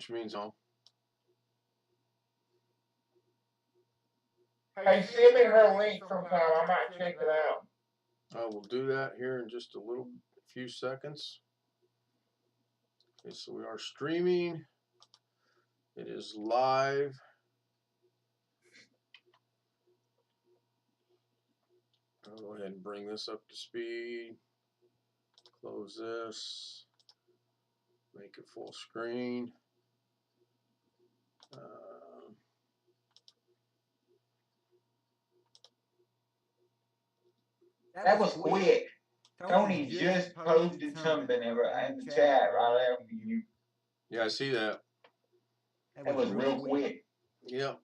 which means Hey, send me her link sometime. I might check it out. I will do that here in just a few seconds. Okay, so we are streaming. It is live. I'll go ahead and bring this up to speed. Close this. Make it full screen. That was quick. Tony just posted something in the chat right after you. Yeah, I see that. That was real quick. Yep.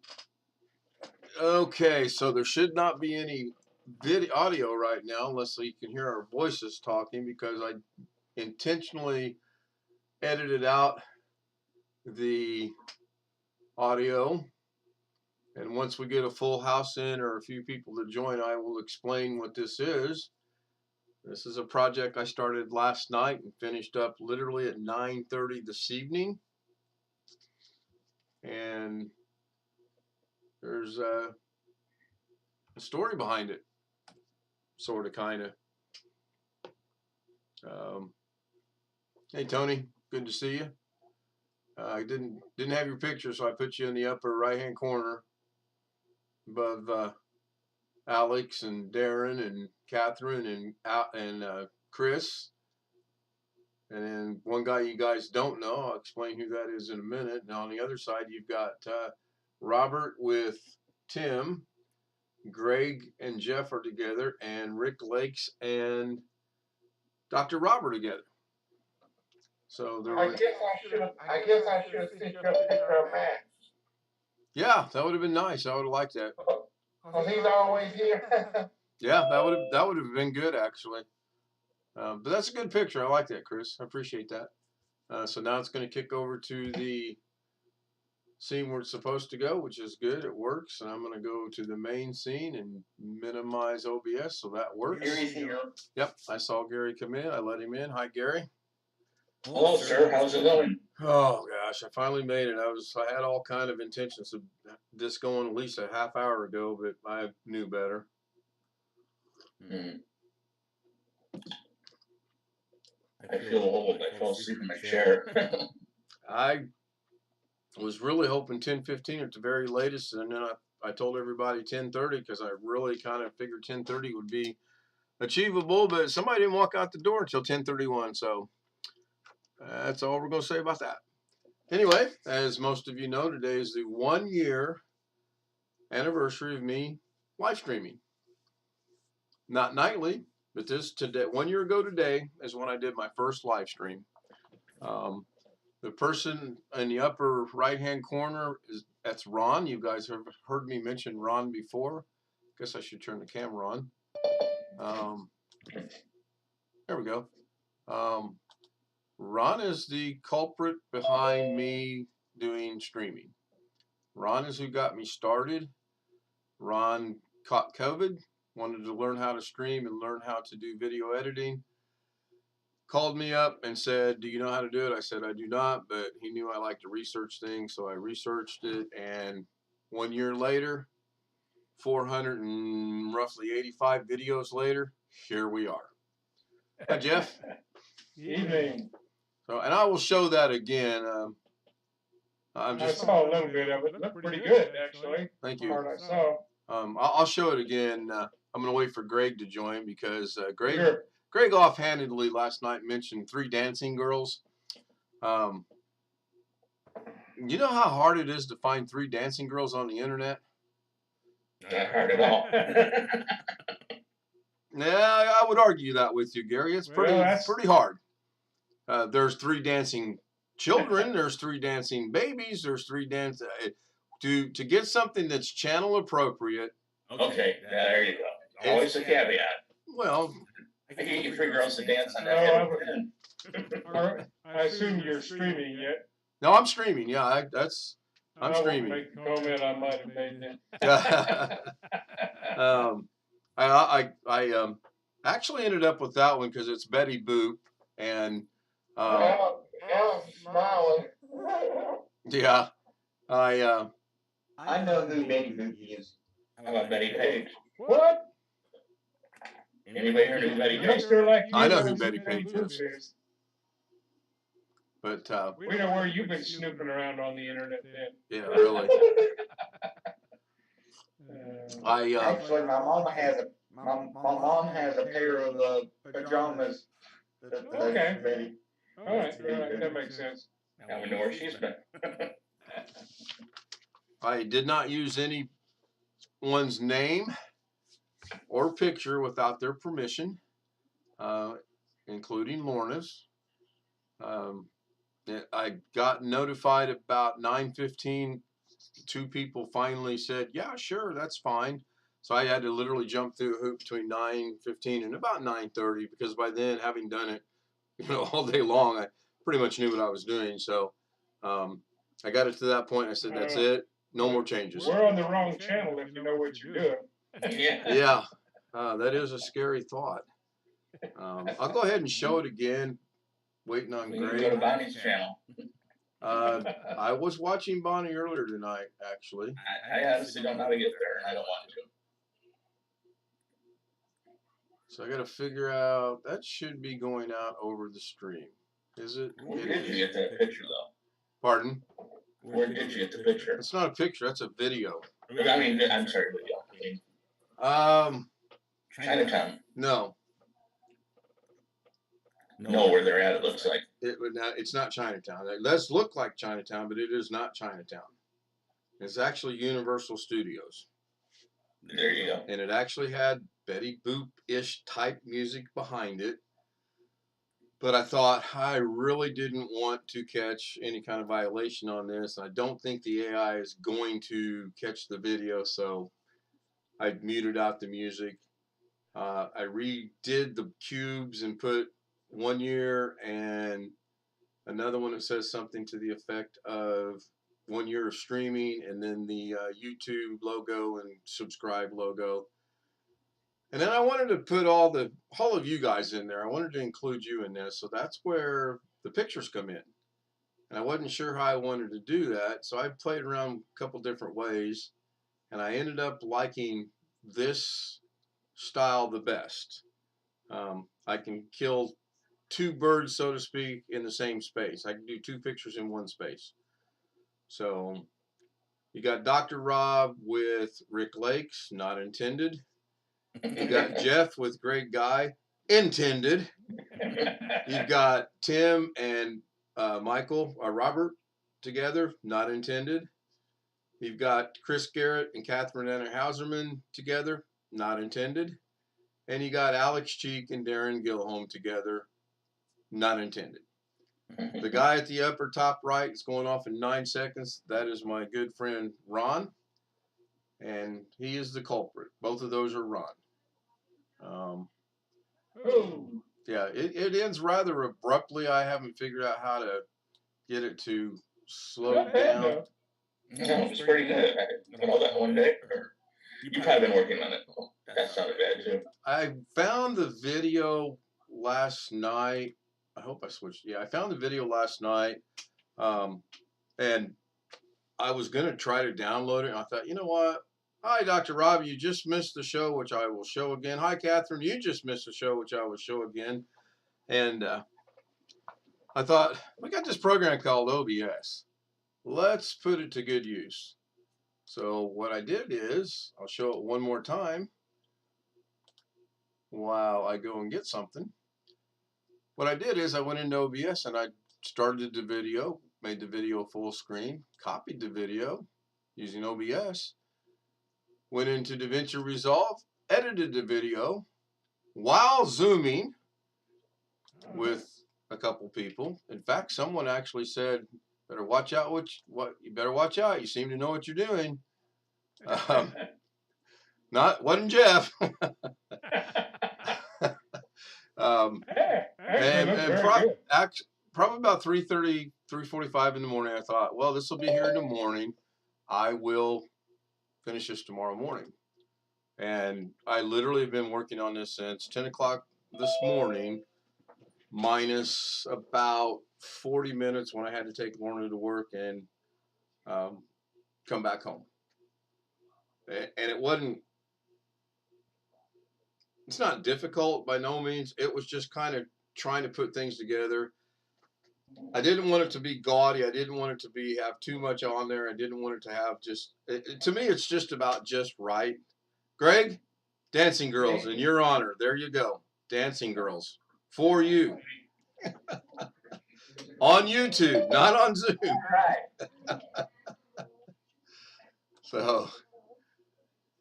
Okay, so there should not be any audio right now unless you can hear our voices talking, because I intentionally edited out the audio. And once we get a full house in or a few people to join, I will explain what this is. This is a project I started last night and finished up literally at 9:30 this evening. And there's a story behind it, sort of, kind of. Hey Tony, good to see you. I didn't have your picture, so I put you in the upper right-hand corner above Alex and Darren and Catherine and Chris. And then one guy you guys don't know, I'll explain who that is in a minute. Now on the other side, you've got Robert with Tim, Greg and Jeff are together, and Rick Lakes and Dr. Robert together. So I guess I should have sent you a picture of Max. Yeah, that would have been nice. I would have liked that. Cause he's always here. Yeah, that would have been good, actually. But that's a good picture. I like that, Chris. I appreciate that. So now it's going to kick over to the scene where it's supposed to go, which is good. It works. And I'm going to go to the main scene and minimize OBS, so that works. Gary's here. Yep, I saw Gary come in. I let him in. Hi, Gary. Hello, sir. How's it going? Oh gosh, I finally made it. I had all kind of intentions of this going at least a half hour ago, but I knew better. I feel old. I fell asleep in my chair. I was really hoping 10:15 at the very latest, and then I told everybody 10:30 because I really kind of figured 10:30 would be achievable, but somebody didn't walk out the door until 10:31, so that's all we're going to say about that. Anyway, as most of you know, today is the 1-year anniversary of me live streaming. Not nightly, but today, 1 year ago today is when I did my first live stream. The person in the upper right-hand corner, that's Ron. You guys have heard me mention Ron before. Guess I should turn the camera on. There we go. Ron is the culprit behind me doing streaming. Ron is who got me started. Ron caught COVID, wanted to learn how to stream and learn how to do video editing. Called me up and said, do you know how to do it? I said, I do not, but he knew I like to research things, so I researched it, and 1 year later, 485 videos later, here we are. Hi, Jeff. Evening. So, and I will show that again. I saw a little bit of it. It looked pretty good, actually. Thank you. I saw. I'll show it again. I'm going to wait for Greg to join because Greg offhandedly last night mentioned 3 dancing girls. You know how hard it is to find 3 dancing girls on the internet? Not hard at all. Yeah, I would argue that with you, Gary. It's pretty hard. There's 3 dancing children. There's 3 dancing babies. There's 3 dance. To get something that's channel appropriate. Okay, there you go. Always a caveat. Well, I can get you 3 girls to dance on that. I assume you're streaming yet. No, I'm streaming. Yeah, I'm streaming. Make a comment. I might have made that. I actually ended up with that one because it's Betty Boop and. Alan's smiling. Yeah, I I know who Betty Boop is. How about Betty Page? What? Anybody heard of Betty Page? Youngster like you I know who knows Betty Page is. But We know where you've been snooping around on the internet then. yeah, really. Actually, my mom has a pair of pajamas that Okay. Betty. All right, that makes sense. Now we know where she's been. I did not use anyone's name or picture without their permission, including Lorna's. I got notified about 9:15. Two people finally said, "Yeah, sure, that's fine." So I had to literally jump through a hoop between 9:15 and about 9:30 because by then, having done it, all day long, I pretty much knew what I was doing. So I got it to that point. I said, "That's it. No more changes." We're on the wrong channel if you know what you're doing. Yeah, that is a scary thought. I'll go ahead and show it again. Waiting on We can Greg. go to Bonnie's channel. I was watching Bonnie earlier tonight, actually. I honestly don't know how to get there, and I don't want to. So I got to figure out. That should be going out over the stream. Is it? Where It did you is. get that picture, though? Pardon? Where did you get the picture? It's not a picture. That's a video. I mean, I'm sorry, video. I mean, Chinatown. No. Know where they're at, it looks like. It would not. It's not Chinatown. It does look like Chinatown, but it is not Chinatown. It's actually Universal Studios. There you go. And it actually had Betty Boop-ish type music behind it. But I thought I really didn't want to catch any kind of violation on this. I don't think the AI is going to catch the video, so I muted out the music. I redid the cubes and put 1 year and another one that says something to the effect of 1 year of streaming, and then the YouTube logo and subscribe logo. And then I wanted to put all of you guys in there. I wanted to include you in this, so that's where the pictures come in. And I wasn't sure how I wanted to do that, so I played around a couple different ways, and I ended up liking this style the best. I can kill two birds, so to speak, in the same space. I can do two pictures in one space. So you got Dr. Rob with Rick Lakes, not intended. You got Jeff with Greg Guy, intended. You've got Tim and Robert together, not intended. You've got Chris Garrett and Catherine Anna Hauserman together, not intended. And you got Alex Cheek and Darren Gilholm together, not intended. The guy at the upper top right is going off in 9 seconds. That is my good friend Ron, and he is the culprit. Both of those are Ron. Yeah, it ends rather abruptly. I haven't figured out how to get it to slow down. No, it's pretty good. I all that one day. You've probably been working on it. That sounded bad too. I found the video last night. I hope I switched. Yeah, I found the video last night, and I was gonna try to download it. And I thought, you know what? Hi, Dr. Rob, you just missed the show, which I will show again. Hi, Catherine, you just missed the show, which I will show again. And I thought, we got this program called OBS. Let's put it to good use. So what I did is, I'll show it one more time while I go and get something. What I did is I went into OBS and I started the video, made the video full screen, copied the video using OBS, went into DaVinci Resolve, edited the video while Zooming with a couple people. In fact, someone actually said, "Better watch out! You better watch out! You seem to know what you're doing." Wasn't Jeff. Probably about 3:30, 3:45 in the morning, I thought, well, this will be here in the morning. I will finish this tomorrow morning. And I literally have been working on this since 10 o'clock this morning, minus about 40 minutes when I had to take Lorna to work. And come back home. And it wasn't, it's not difficult by no means. It was just kind of trying to put things together. I didn't want it to be gaudy. I didn't want it to be have too much on there. I didn't want it to have just, to me, it's just about just right. Greg, Dancing Girls, in your honor. There you go. Dancing Girls. For you. On YouTube, not on Zoom. Right. So,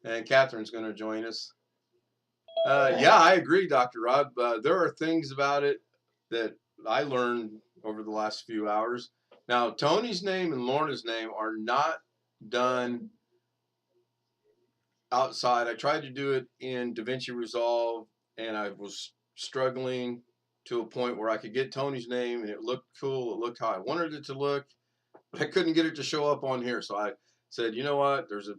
and Catherine's going to join us. Yeah, I agree, Dr. Rob. There are things about it that I learned over the last few hours. Now, Tony's name and Lorna's name are not done outside. I tried to do it in DaVinci Resolve, and I was struggling to a point where I could get Tony's name, and it looked cool. It looked how I wanted it to look, but I couldn't get it to show up on here. So I said, you know what? There's a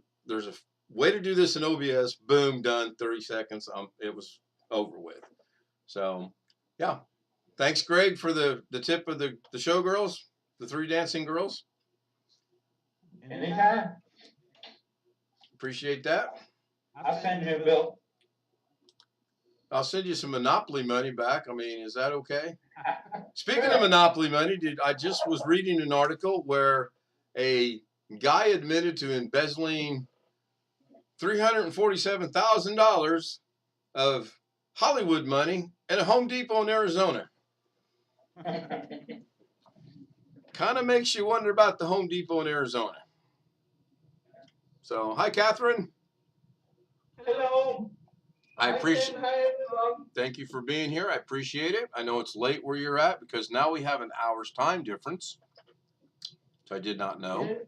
way to do this in OBS. Boom, done. 30 seconds. It was over with. So, yeah. Thanks, Greg, for the tip of the showgirls, the 3 dancing girls. Anytime. Appreciate that. I'll send you a bill. I'll send you some Monopoly money back. I mean, is that okay? Speaking of Monopoly money, I just was reading an article where a guy admitted to embezzling $347,000 of Hollywood money at a Home Depot in Arizona. Kind of makes you wonder about the Home Depot in Arizona. So, hi, Catherine. Hello. I appreciate. Thank you for being here. I appreciate it. I know it's late where you're at because now we have an hour's time difference, which I did not know.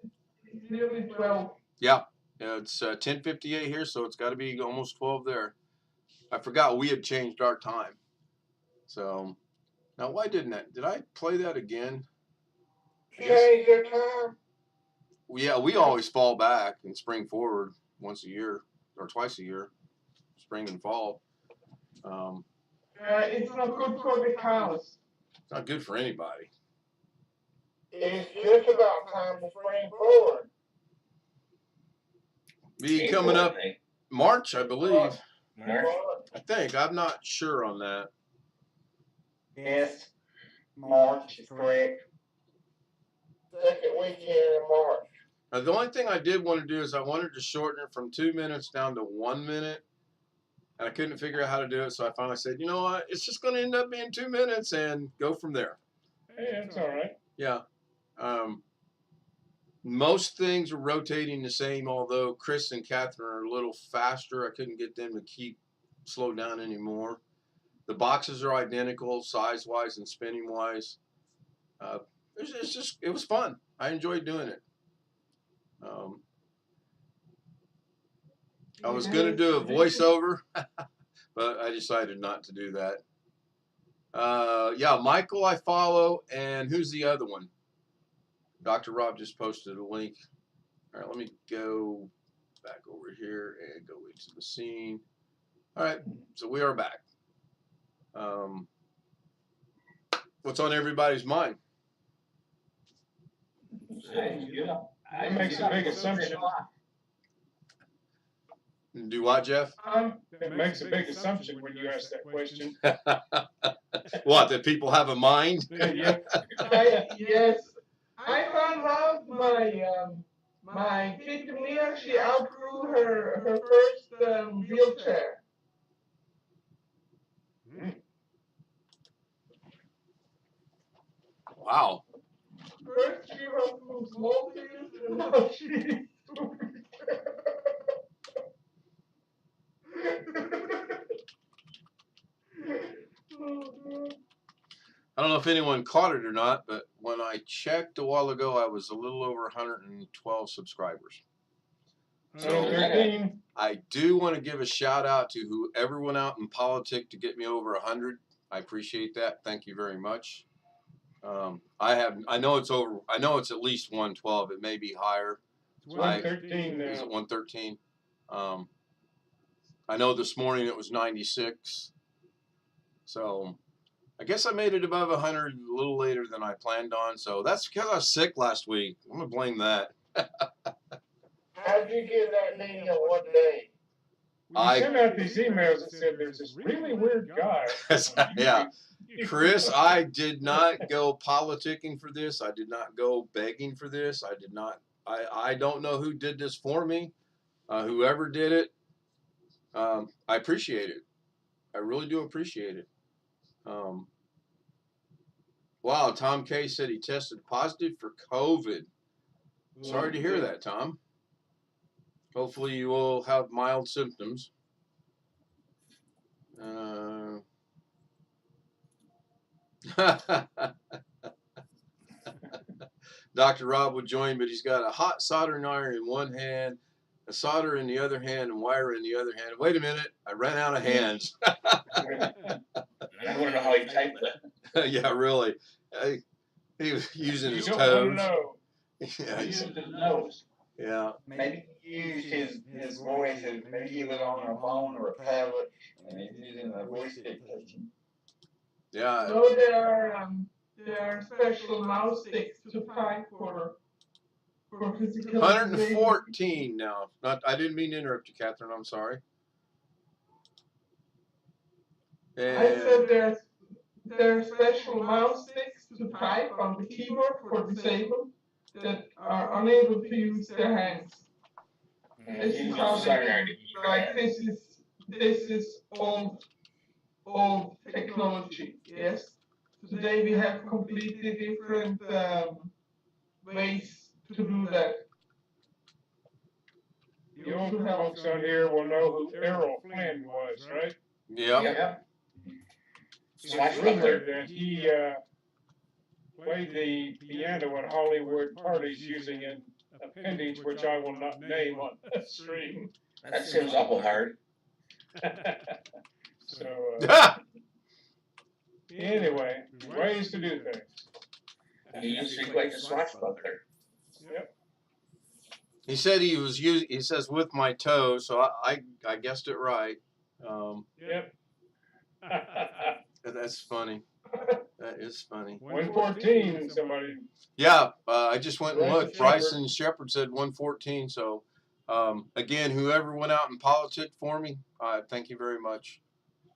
It's nearly 12. Yeah, it's 10:58 here, so it's got to be almost 12 there. I forgot we had changed our time. So now why didn't I? Did I play that again? Change your time. Yeah, we always fall back and spring forward once a year or twice a year, spring and fall. It's not good for the cows. It's not good for anybody. It's just about time to spring forward. Be coming up March, I believe. March? I think. I'm not sure on that. Yes, March is correct. Second weekend in March. Now, the only thing I did want to do is I wanted to shorten it from 2 minutes down to 1 minute. And I couldn't figure out how to do it, so I finally said, you know what? It's just going to end up being 2 minutes and go from there. Hey, that's all right. Yeah. Most things are rotating the same, although Chris and Catherine are a little faster. I couldn't get them to slow down anymore. The boxes are identical, size-wise and spinning-wise. It was fun. I enjoyed doing it. I was going to do a voiceover, but I decided not to do that. Yeah, Michael I follow, and who's the other one? Dr. Rob just posted a link. All right, let me go back over here and go into the scene. All right, so we are back. What's on everybody's mind? That makes a big assumption. Do what, Jeff? It makes a big assumption when you ask that question. What, that people have a mind? Yes. I found out my kid Camilla, she outgrew her first wheelchair. Wow. First she was from small wheels, and now she's I don't know if anyone caught it or not, but when I checked a while ago, I was a little over 112 subscribers. So I do want to give a shout out to whoever went out in politics to get me over 100. I appreciate that. Thank you very much. I know it's over. I know it's at least 112. It may be higher. It's 113 now. Is it 113? I know this morning it was 96. So I guess I made it above 100 a little later than I planned on. So that's because I was sick last week. I'm gonna blame that. How'd you get that name on one day? We sent out these emails that said there's this really weird guy. Yeah. Chris, I did not go politicking for this. I did not go begging for this. I did not. I don't know who did this for me. Whoever did it, I appreciate it. I really do appreciate it. Wow, Tom K said he tested positive for COVID. Sorry to hear that, Tom. Hopefully you will have mild symptoms. Dr. Rob will join, but he's got a hot soldering iron in one hand, a solder in the other hand, and wire in the other hand. Wait a minute, I ran out of hands. I want to know how he typed that. Yeah, really. He was using his You don't toes. want to know. Yeah, He used his nose. yeah. Maybe he used his voice, maybe he was on a phone or a tablet, and he's using a voice dictation. Yeah. No, there are special mouse sticks to fight for physical. 114 now. I didn't mean to interrupt you, Catherine. I'm sorry. And I said there are special mouse sticks to type on the keyboard for disabled that are unable to use their hands. This is how they do, like this is old technology. Yes. Today we have completely different ways to do that. The old folks out here will know who Errol Flynn was, right? yeah. So my brother, he played the piano at Hollywood parties using an appendage which I will not name on the stream. That seems awful hard. So, anyway, ways to do things. He used to be quite a swashbuckler. Yep. He said he was using. He says with my toe, so I guessed it right. Yep. That's funny. That is funny. 114, somebody. Yeah, I just went and Bryson looked. Bryson Shepard said 114. So, again, whoever went out and politicked for me, thank you very much.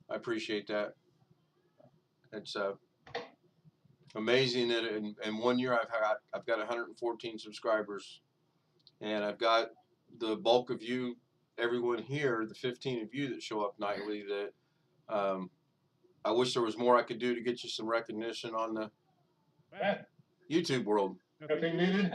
I appreciate that. It's amazing that in 1 year I've got 114 subscribers, and I've got the bulk of you, everyone here, the 15 of you that show up nightly. That I wish there was more I could do to get you some recognition on the YouTube world. Nothing needed?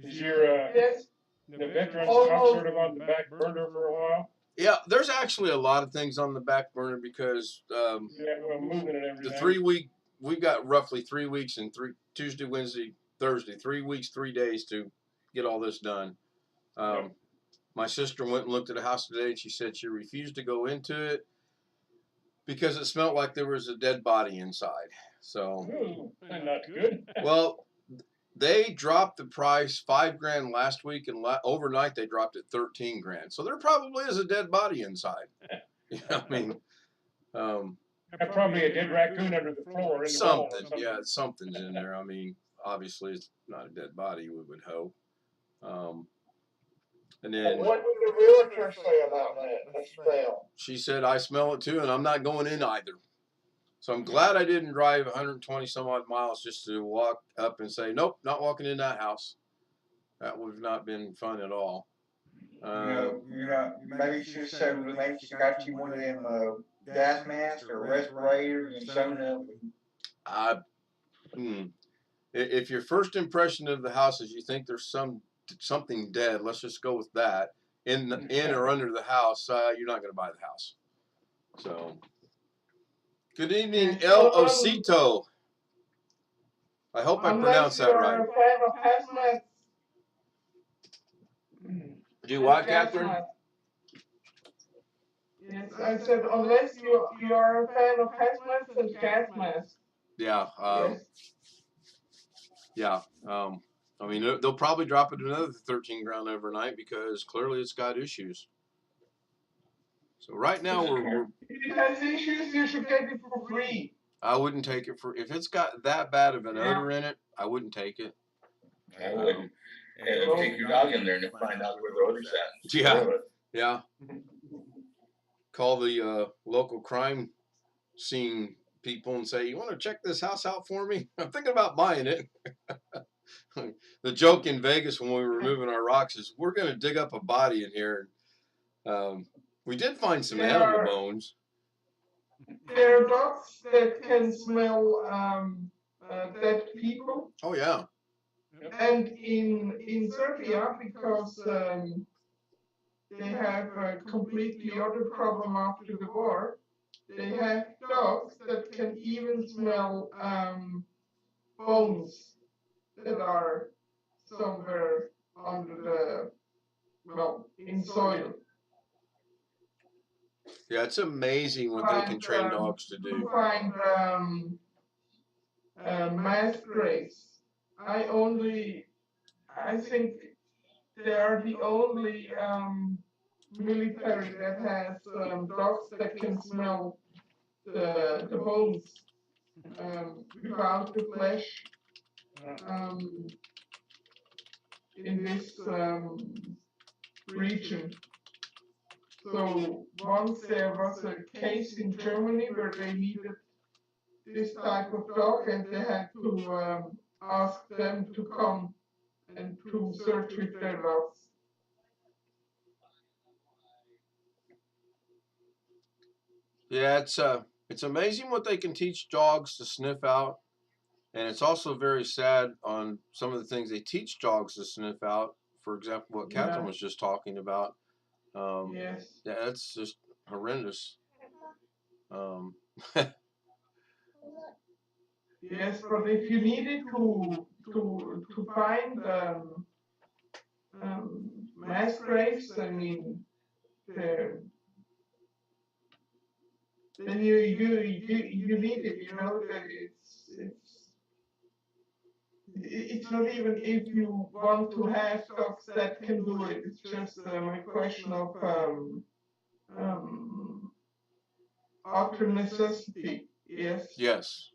Is your Yes. the veteran stuff sort of on the back burner for a while? Yeah, there's actually a lot of things on the back burner because Yeah, well, moving and everything. the 3 week, we've got roughly 3 weeks and Tuesday, Wednesday, Thursday, 3 weeks, 3 days to get all this done. Yep. My sister went and looked at a house today, and she said she refused to go into it because it smelled like there was a dead body inside. So, Ooh, not good. well, they dropped the price $5,000 last week, and overnight they dropped it $13,000. So there probably is a dead body inside. You know, I mean, Probably a dead raccoon under the floor. In the wall or something. Yeah, something's in there. I mean, obviously it's not a dead body. We would hope. And then What would the realtor say about that? The smell. she said, I smell it too, and I'm not going in either. So I'm glad I didn't drive 120 some odd miles just to walk up and say, nope, not walking in that house. That would have not been fun at all. Maybe she said, maybe she got you one of them gas masks or respirators and sewn up. If your first impression of the house is you think there's something dead, let's just go with that. In or under the house, you're not going to buy the house. So, good evening, El Osito. I hope I pronounced that right. Unless you're a fan of hazmat. Do what, Catherine? Yes, I said unless you are a fan of hazmat and gas masks. Yeah. Yes. Yeah. I mean, they'll probably drop it another $13,000 overnight because clearly it's got issues. So right now we're if it has issues, you should get it for free. I wouldn't take it if it's got that bad of an odor in it. I wouldn't take it. I wouldn't. And take your dog in there and find out where the odor's at. Yeah. Yeah. Call the local crime scene people and say, "You want to check this house out for me? I'm thinking about buying it." The joke in Vegas when we were moving our rocks is we're going to dig up a body in here. We did find some animal bones. There are dogs that can smell dead people. Oh yeah. And in Serbia, because they have a completely other problem after the war, they have dogs that can even smell bones that are somewhere under the, well, in soil. Yeah, it's amazing what they can train dogs to do. Find mass graves. I think they are the only military that has dogs that can smell the bones without the flesh in this region. So once there was a case in Germany where they needed this type of dog, and they had to ask them to come and to search with their dogs. Yeah, it's amazing what they can teach dogs to sniff out, and it's also very sad on some of the things they teach dogs to sniff out. For example, what Catherine was just talking about. Yes. Yeah, that's just horrendous. Yes, but if you needed to find mass graves, I mean, then you need it. You know that it's not even if you want to have dogs that can do it. It's just a question of utter necessity. Yes. Yes,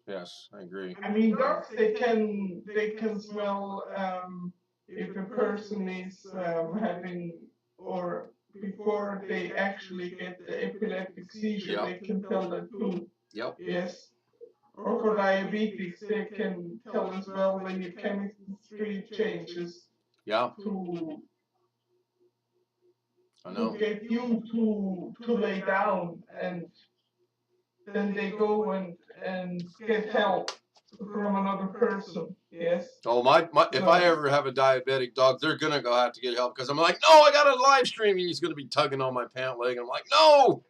I agree. I mean, dogs they can smell if a person is having, or before they actually get the epileptic seizure, Yep. they can tell that too. Yep. Yes. Or for diabetes, they can tell as well when your chemistry changes. Yeah. I know. To get you to lay down, and then they go and get help from another person. Yes. Oh if I ever have a diabetic dog, they're gonna go have to get help because I'm like, no, I got a live stream, and he's gonna be tugging on my pant leg. I'm like, no.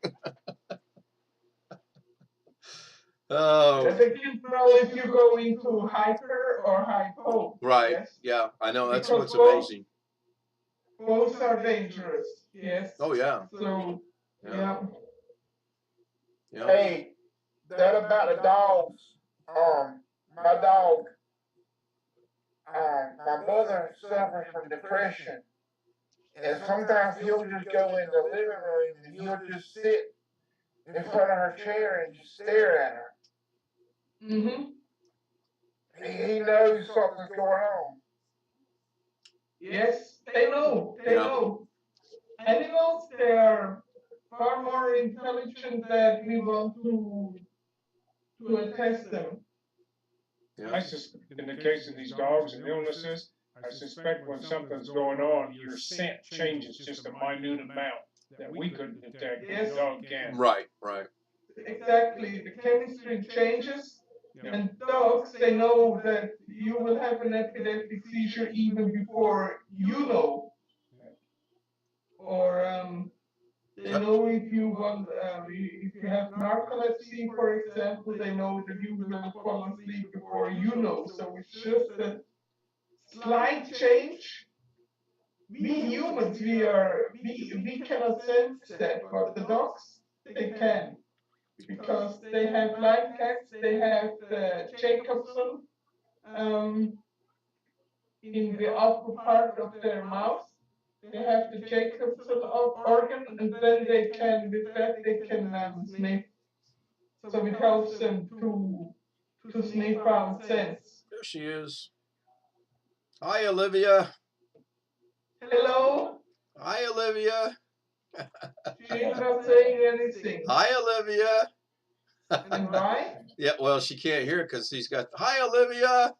Oh. They can smell if you go into hyper or hypo. Right. Yes. Yeah, I know. That's Because what's amazing. Both are dangerous. Yes. Oh yeah. So yeah. Hey, that about the dogs. My dog. My brother suffers from depression, and sometimes he'll just go in the living room and he'll just sit in front of her chair and just stare at her. Mm-hmm. He knows something's going on. Yes, they know. They know. Animals, they are far more intelligent than we want to attest them. Yeah. In the case of these dogs and illnesses, I suspect when something's going on, your scent changes just a minute amount that we couldn't detect, but the dog can. Right. Exactly. The chemistry changes, and dogs, they know that you will have an epileptic seizure even before you know. Or they know if you want, if you have narcolepsy, for example, they know that you will fall asleep before you know. So it's just a slight change. We humans, we cannot sense that, but the dogs, they can, because they have light cats, they have the Jacobson in the upper part of their mouth. They have the Jacobson organ, and then they can, with that, they can sniff. So it helps them to sniff out scents. There she is. Hi, Olivia. Hello. Hi, Olivia. She's not saying anything. Hi, Olivia. And why? Yeah, well, she can't hear because she's got. Hi, Olivia.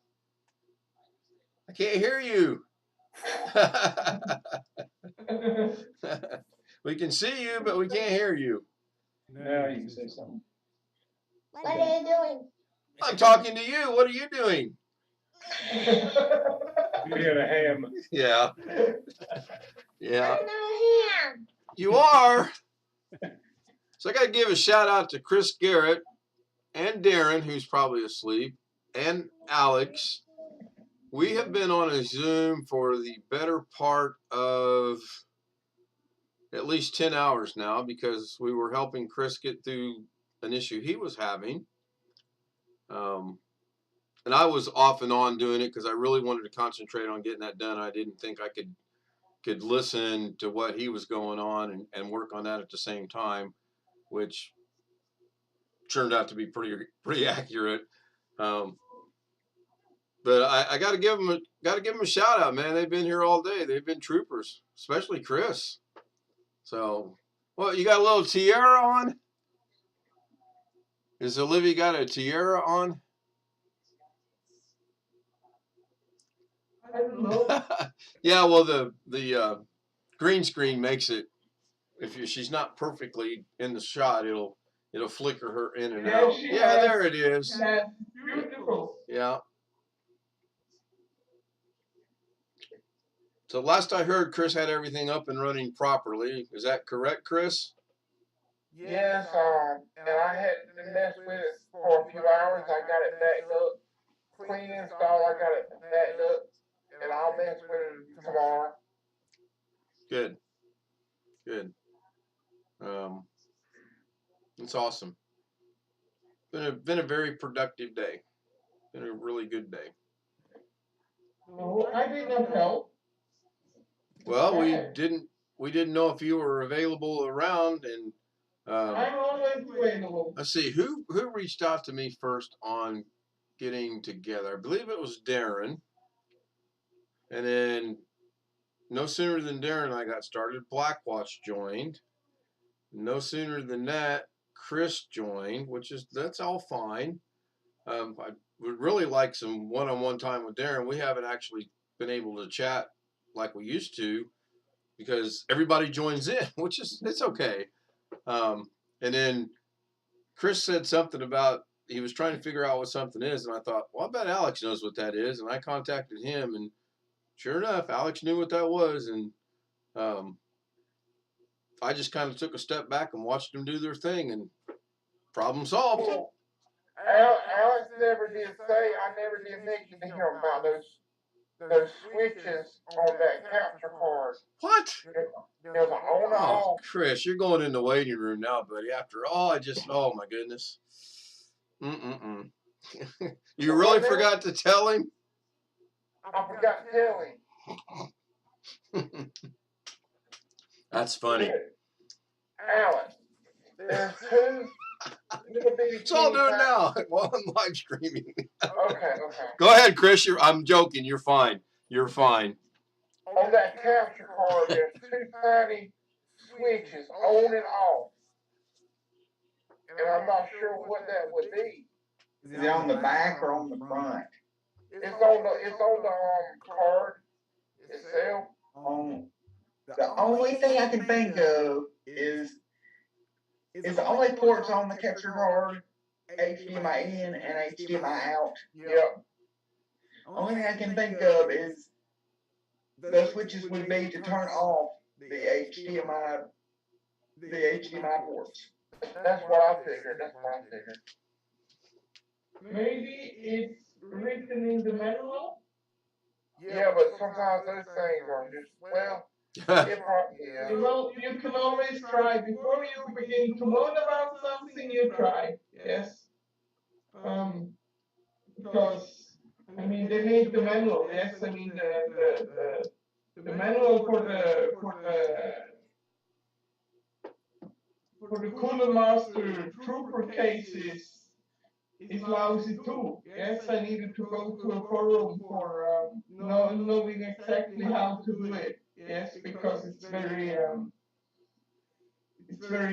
I can't hear you. We can see you, but we can't hear you. Now you can say something. What are you doing? I'm talking to you. What are you doing? Being a ham. Yeah. Yeah. I'm not here. You are. So I got to give a shout out to Chris Garrett and Darren, who's probably asleep, and Alex. We have been on a Zoom for the better part of at least 10 hours now because we were helping Chris get through an issue he was having. And I was off and on doing it because I really wanted to concentrate on getting that done. I didn't think I could listen to what he was going on and work on that at the same time, which turned out to be pretty accurate. But I got to give them a shout out, man. They've been here all day. They've been troopers, especially Chris. So, well, you got a little tiara on? Is Olivia got a tiara on? I don't know. Yeah, well, the green screen makes it. If she's not perfectly in the shot, it'll flicker her in and Yeah, out. she Yeah, has- there it is. Yeah, beautiful. Yeah. So last I heard, Chris had everything up and running properly. Is that correct, Chris? Yes, and I had to mess with it for a few hours. I got it backed up, clean install. I got it backed up, and I'll mess with it tomorrow. Good. Good. It's awesome. Been a very productive day. Been a really good day. No, I did not help. Well, we didn't know if you were available around, and I'm always available. let's see who reached out to me first on getting together. I believe it was Darren, and then no sooner than Darren and I got started, Blackwatch joined. No sooner than that, Chris joined, that's all fine. I would really like some one-on-one time with Darren. We haven't actually been able to chat like we used to because everybody joins in, which is it's okay. And then Chris said something about he was trying to figure out what something is, and I thought, well, I bet Alex knows what that is, and I contacted him, and sure enough, Alex knew what that was, and I just kind of took a step back and watched them do their thing, and problem solved. Well, Alex never did say. I never did mention to him about those switches on that capture card. What? There's an on and Oh, off. Chris, you're going in the waiting room now, buddy. After all, oh my goodness. You really forgot to tell him? I forgot to tell him. That's funny. Alex, there's two little bitty. It's all teeny doing now while I'm live streaming. Okay. Go ahead, Chris. I'm joking. You're fine. You're fine. On that capture card, there's two tiny switches on and off, and I'm not sure what that would be. Is it on the back or on the front? It's on the card itself. The only thing I can think of is the only ports on the capture card HDMI in and HDMI out. Yep. Only thing I can think of is the switches would be to turn off the HDMI ports. That's what I figured. Maybe it's written in the manual. Yeah, but sometimes those things are just it probably is. Well, you can always try before you begin to learn about something. You try, yes. Because I mean they made the manual. Yes, I mean the manual for the Cooler Master Trooper cases is lousy too. Yes, I needed to go to a forum for knowing exactly how to do it. Yes, because it's very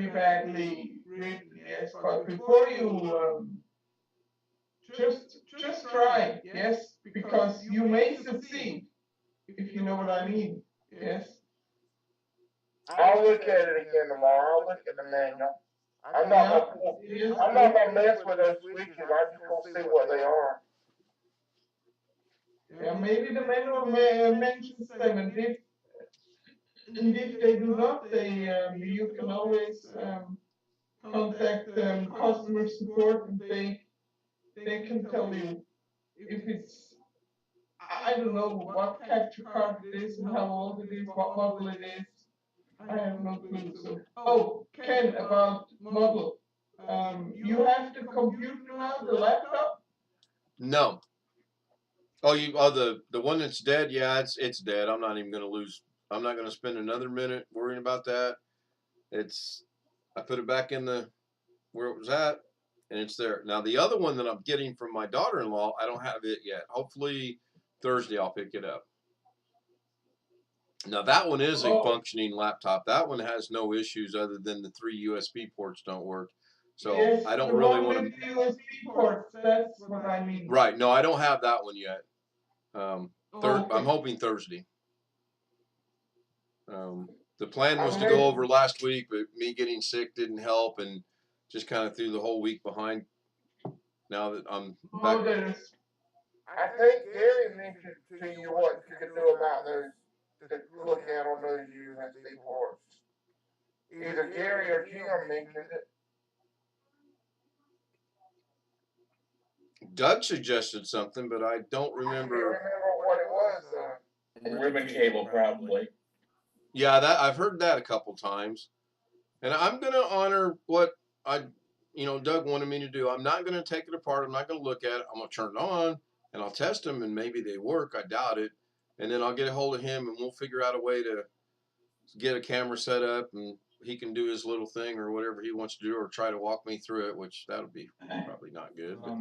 badly written. Yes, but before you just try. Yes, because you may succeed if you know what I mean. Yes. I'll look at it again tomorrow. I'll look at the manual. I'm not Yeah. gonna, Yes. I'm not gonna mess with those switches. I'm just gonna see what they are. Yeah, maybe the manual mentions them, and if they do not, you can always contact customer support, and they can tell you if it's I don't know what capture card it is and how old it is, what model it is. I have no clue. So, oh, Ken, about model. You have the computer now, the laptop. No. Oh, the one that's dead? Yeah, it's dead. I'm not even gonna lose. I'm not gonna spend another minute worrying about that. I put it back in the where it was at, and it's there. Now the other one that I'm getting from my daughter-in-law, I don't have it yet. Hopefully Thursday I'll pick it up. Now that one is a functioning laptop. That one has no issues other than the 3 USB ports don't work. So yes, I don't the really one want with the USB ports. That's what I mean. Right. No, I don't have that one yet. Okay. I'm hoping Thursday. The plan was to go over last week, but me getting sick didn't help, and just kind of threw the whole week behind. Now that I'm back. I think Gary mentioned to you what you could do about those, to look at on those USB ports. Either Gary or Jim mentioned it. Doug suggested something, but I don't I can't remember. remember what it was. Ribbon cable, probably. Yeah, that I've heard that a couple times, and I'm gonna honor what Doug wanted me to do. I'm not gonna take it apart. I'm not gonna look at it. I'm gonna turn it on and I'll test them, and maybe they work. I doubt it, and then I'll get a hold of him, and we'll figure out a way to get a camera set up, and he can do his little thing or whatever he wants to do, or try to walk me through it, which that'll be probably not good. But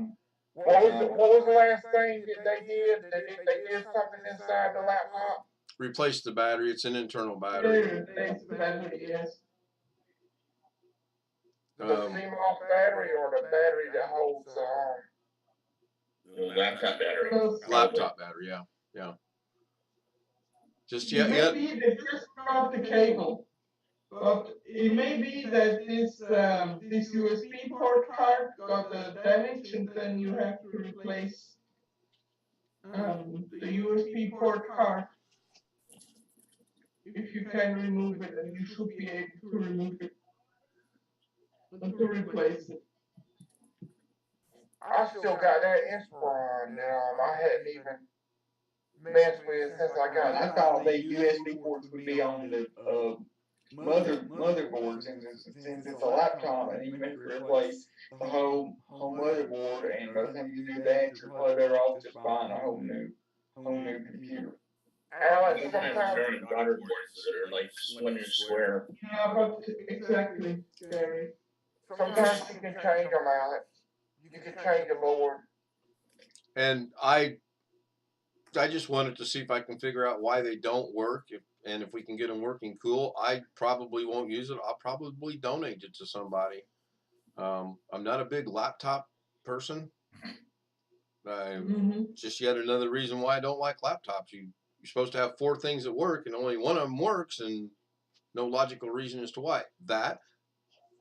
What was the last thing that they did? They did something inside the laptop? replace the battery. It's an internal battery. Replace the battery. Yes. The CMOS battery or the battery that holds The laptop battery. Laptop battery, yeah. Just Maybe they just got the cable, but it may be that this USB port card got a damage, and then you have to replace the USB port card. If you can remove it, then you should be able to remove it and to replace it. I still got that Inspiron that I hadn't even messed with since I got it. I thought the USB ports would be on the motherboard since it's a laptop, and you have to replace the whole motherboard. And by the time you do that, you're probably better off just buying a whole new computer. Alex, Sometimes sometimes turning motherboards that are like when you swear. Yeah, but exactly, Gary. sometimes you can change them, Alex. You can change the board. And I just wanted to see if I can figure out why they don't work. If we can get them working, cool. I probably won't use it. I'll probably donate it to somebody. I'm not a big laptop person. Just yet another reason why I don't like laptops. You're supposed to have 4 things that work, and only one of them works, and no logical reason as to why. That.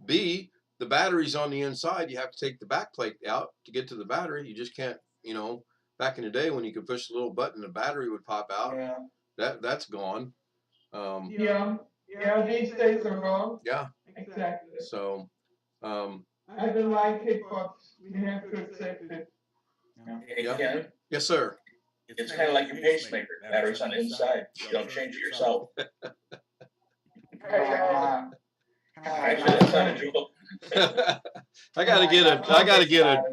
B, the battery's on the inside. You have to take the back plate out to get to the battery. You just can't, back in the day when you could push the little button, the battery would pop out. Yeah. That's gone. Yeah, these days are gone. Yeah. Exactly. So, I don't like it, but we have to accept it. Hey, Ken, yes, sir. it's kind of like your pacemaker. Battery's on the inside. You don't change it yourself. Actually, that's not a joke. I gotta get a.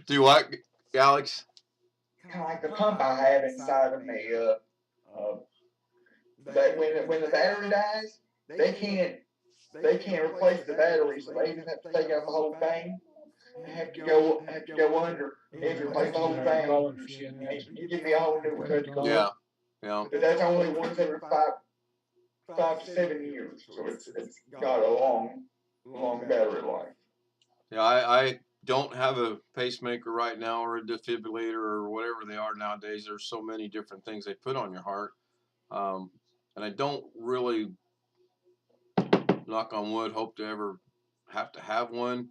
Do what, Alex? Kind of like the pump I have inside of me. But when the battery dies, they can't replace the battery, so they just have to take out the whole thing. have to go under. They have to replace the whole thing. You give me a whole new one. Yeah. Yeah. But that's only once every 5 to 7 years. So it's got a long battery life. Yeah. I don't have a pacemaker right now or a defibrillator or whatever they are nowadays. There's so many different things they put on your heart. And I don't really, knock on wood, hope to ever have to have one.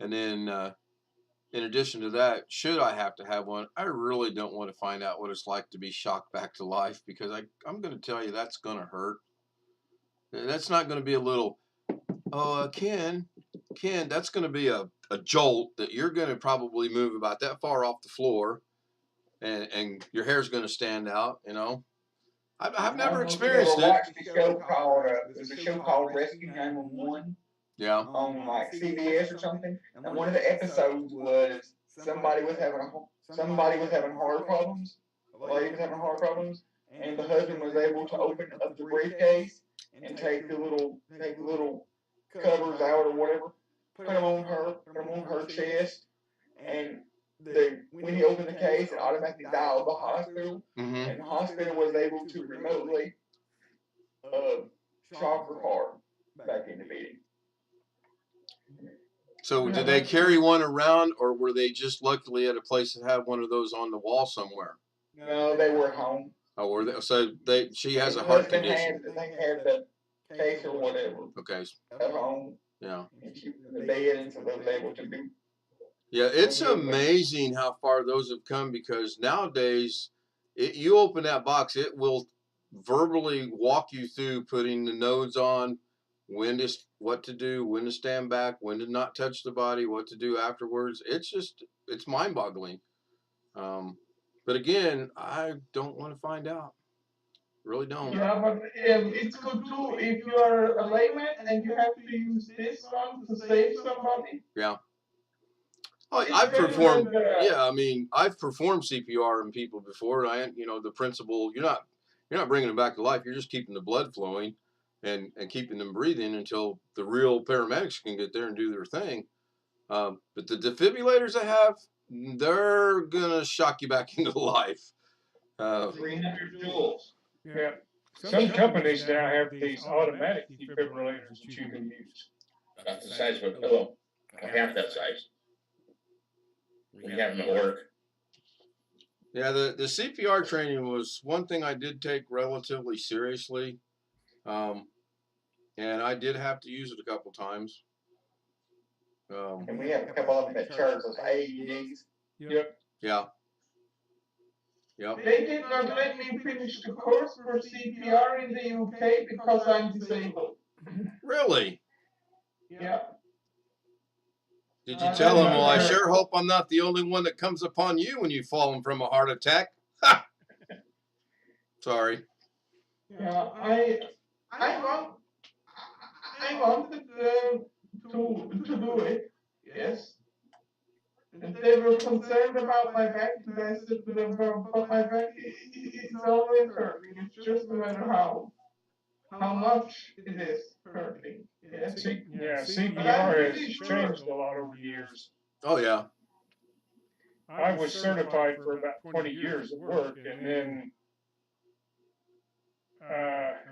And then, in addition to that, should I have to have one, I really don't want to find out what it's like to be shocked back to life, because I'm going to tell you that's going to hurt. That's not going to be a little, oh, Ken, that's going to be a jolt that you're going to probably move about that far off the floor, and your hair's going to stand out, you know. I've never experienced it. I watched a show called, there's a show called Rescue 911 Yeah. on like CBS or something, and one of the episodes was somebody was having heart problems. A lady was having heart problems, and the husband was able to open up the briefcase and take the little covers out or whatever, put them on her chest, and when he opened the case, it automatically dialed the hospital, Mm-hmm. and the hospital was able to remotely shock her heart back into beating. So did they carry one around, or were they just luckily at a place that had one of those on the wall somewhere? No, they were at home. Oh, were they? So she has a The heart husband condition. they had the case or whatever Okay. at home. Yeah. And she was in the bed, and so they was able to do. Yeah, it's amazing how far those have come, because nowadays, you open that box, it will verbally walk you through putting the nodes on, what to do, when to stand back, when to not touch the body, what to do afterwards. It's mind-boggling. But again, I don't want to find out. Really don't. Yeah, but it's good too if you are a layman and you have to use this one to save somebody. Yeah. Oh, It's I've better performed. than the- Yeah, I mean, I've performed CPR on people before. The principle, you're not bringing them back to life. You're just keeping the blood flowing, and keeping them breathing until the real paramedics can get there and do their thing. But the defibrillators I have, they're gonna shock you back into life. 300 joules. Yeah. Some companies now have these automatic defibrillators that you can use. About the size of a pillow, or half that size. We have them at work. Yeah, the CPR training was one thing I did take relatively seriously, and I did have to use it a couple times. And we have a couple of them at church, those AEDs. Yep. Yeah. Yep. They did not let me finish the course for CPR in the UK because I'm disabled. Really? Yeah. Did you tell him, well, I sure hope I'm not the only one that comes upon you when you've fallen from a heart attack? Ha! Sorry. Yeah, I wanted to do it, yes. And they were concerned about my back, and I said to them, but my back is always hurting. It's just a matter how much it is hurting. Yes. CPR has changed a lot over the years. Oh, yeah. I was certified for about 20 years at work, and then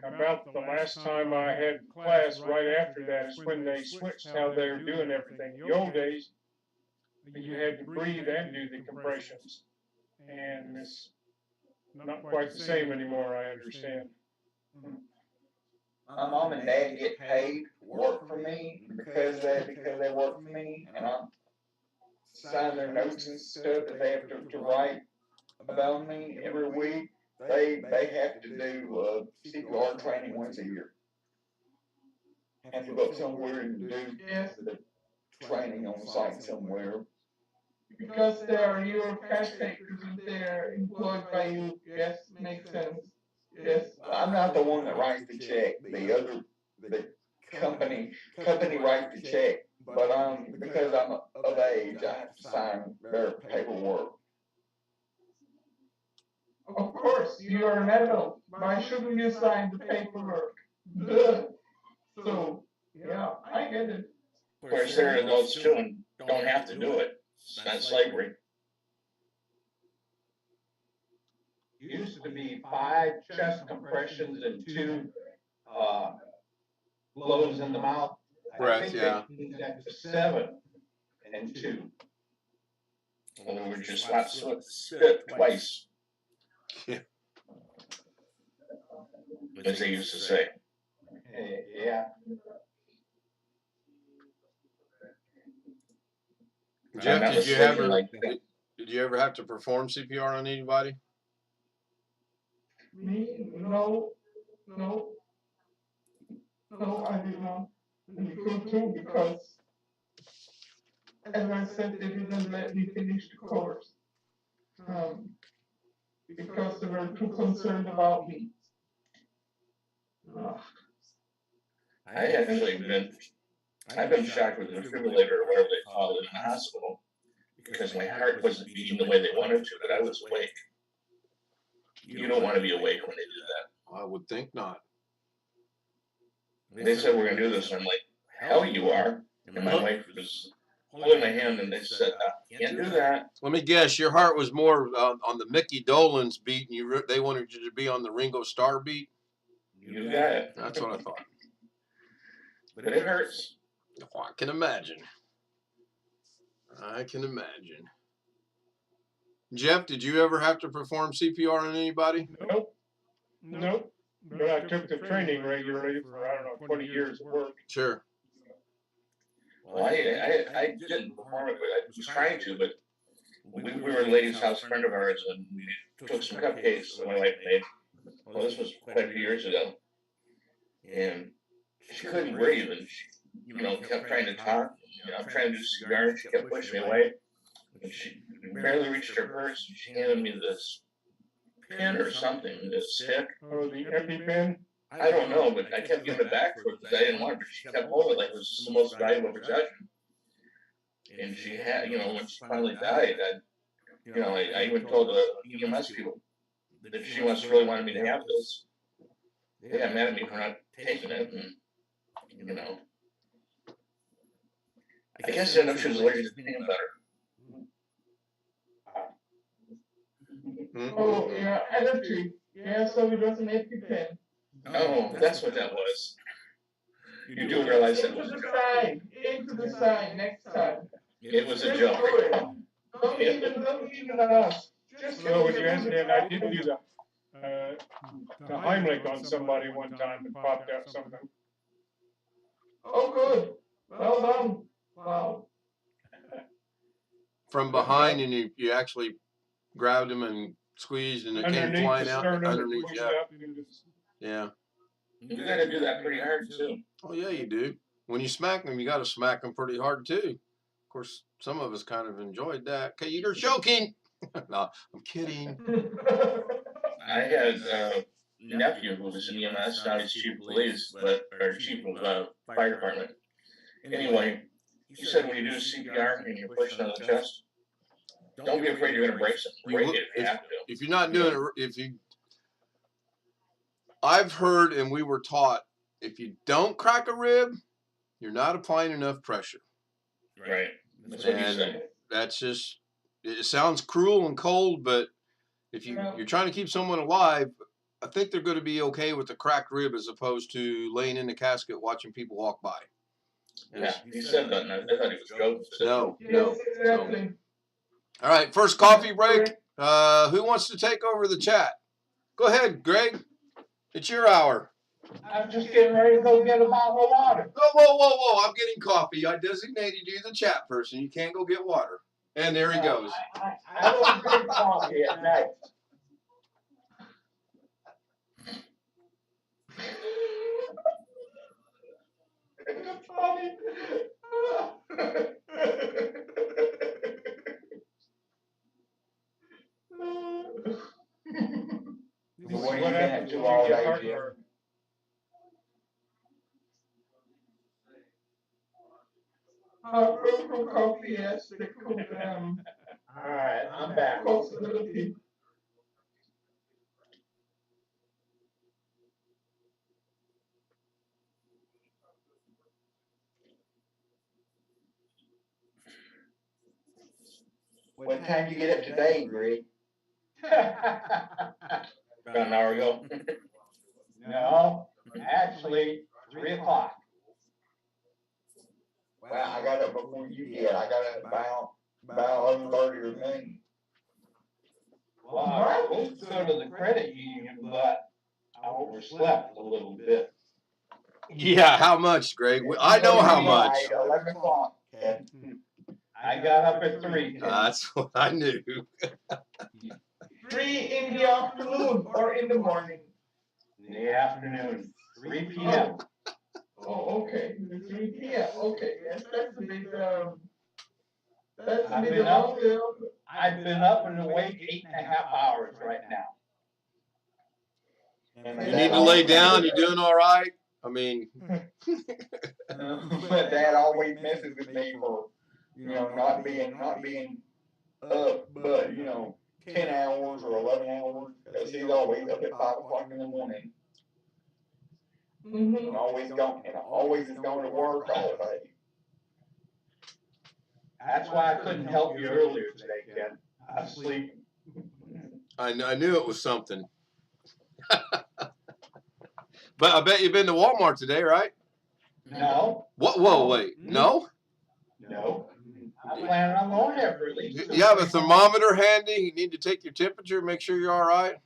about the last time I had class right after that is when they switched how they were doing everything. The old days, you had to breathe and do the compressions, and it's not quite the same anymore, I understand. My mom and dad get paid to work for me because they work for me, and I sign their notes and stuff that they have to write about me every week. They have to do CPR training once a year. Have to go up somewhere and do the training on site somewhere. Because they are your caretakers and they're employed by you. Yes, makes sense. Yes. I'm not the one that writes the check. The company writes the check. But because I'm of age, I have to sign their paperwork. Of course, you are an adult. Why shouldn't you sign the paperwork? Duh. So, yeah, I get it. Of course, they're adults too, and don't have to do it. It's not slavery. Used to be 5 chest compressions and 2 blows in the mouth. I Breath, think yeah. they changed that to 7 and 2. And we were just spit twice, Yeah. as they used to say. Yeah. Jeff, not did you mistaken, ever like- did you ever have to perform CPR on anybody? Me? No, I did not. And you could too, because, as I said, they didn't let me finish the course. Because they were too concerned about me. Ugh. I've been shocked with the defibrillator or whatever they call it in the hospital because my heart wasn't beating the way they wanted to, but I was awake. You don't want to be awake when they do that. I would think not. They said, we're going to do this. And I'm like, hell you are. And my wife was holding my hand and they said, can't do that. Let me guess, your heart was more on the Mickey Dolenz beat, and they wanted you to be on the Ringo Starr beat. You got it. That's what I thought. But it hurts. Oh, I can imagine. I can imagine. Jeff, did you ever have to perform CPR on anybody? Nope. But I took the training regularly for, I don't know, 20 years of work. Sure. Well, I didn't perform it, but I was trying to, but we were at a lady's house, a friend of ours, and we took some cupcakes that my wife made. Well, this was quite a few years ago. And she couldn't breathe, and she, kept trying to talk. I'm trying to do cigar, and she kept pushing me away. And she barely reached her purse, and she handed me this pin or something, this stick. Oh, the EpiPen? I don't know, but I kept giving it back to her because I didn't want it, but she kept holding it like it was the most valuable possession. And she had, when she finally died, I even told the EMS people that she must really wanted me to have this. They got mad at me for not taking it, and, I guess I know she was allergic to peanut butter. Oh, yeah, allergy. Yeah, so it was an EpiPen. Oh, that's what that was. You do realize that was a joke. Into the sign next time. It was a Just joke. do it. Don't even ask. Just Well, when do you it. asked me, and I did do the Heimlich on somebody one time and popped out something. Oh, good. Well done. Wow. From behind, and you actually grabbed him and squeezed, and it came Underneath flying the out. sternum, Underneath, pushed yeah. up into Yeah. You gotta do that pretty hard too. Oh, yeah, you do. When you smack them, you got to smack them pretty hard, too. Of course, some of us kind of enjoyed that. Okay, you're joking. No, I'm kidding. I had a nephew who was in EMS, now he's chief of police, or chief of fire department. Anyway, he said when you do CPR and you're pushing on the chest, don't be afraid you're gonna break something. Break it if you have to. If you're not doing it, I've heard and we were taught, if you don't crack a rib, you're not applying enough pressure. Right. That's what he And said. that's just, it sounds cruel and cold, but if you're trying to keep someone alive, I think they're going to be okay with the cracked rib as opposed to laying in the casket watching people walk by. Yeah, he said that, and I thought he was joking. No. Yes, exactly. All right, first coffee break. Who wants to take over the chat? Go ahead, Greg. It's your hour. I'm just getting ready to go get a bottle of water. Whoa. I'm getting coffee. I designated you the chat person. You can't go get water. And there he goes. I don't drink coffee at night. It's funny. What happens when you get heartburn? From coffee, yes, they could, Alright, I'm back. possibility. What time you get up today, Greg? About an hour ago. No, actually, 3 o'clock. Well, I got up before you did. I got up about 11:30 or noon. Well, I was supposed to go to the credit union, but I overslept a little bit. Yeah, how much, Greg? I know how much. 11 o'clock. I got up at 3. That's what I knew. 3 in the afternoon or in the morning? In the afternoon, 3 p.m. Oh, okay. 3 p.m. Okay, yes, that's a bit I've been up. I've been up and awake 8.5 hours right now. You need to lay down. You doing all right? I mean, But Dad always messes with me for, not being up, but 10 hours or 11 hours, because he's always up at 5 o'clock in the morning, and always is going to work all day. That's why I couldn't help you earlier today, Ken. I was sleeping. I knew it was something. But I bet you've been to Walmart today, right? No. What? Whoa, wait. No? No. I'm planning on going there for at least 2 You have a weeks. thermometer handy? You need to take your temperature, make sure you're all right?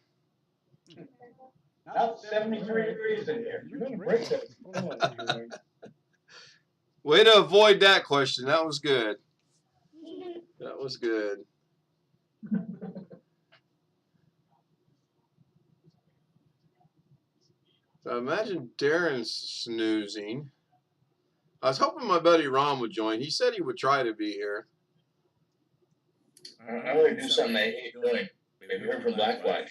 Now it's 73 degrees in here. You're gonna break it. Way to avoid that question. That was good. That was good. So imagine Darren's snoozing. I was hoping my buddy Ron would join. He said he would try to be here. I really do something I hate doing. Have you heard from Blackwatch?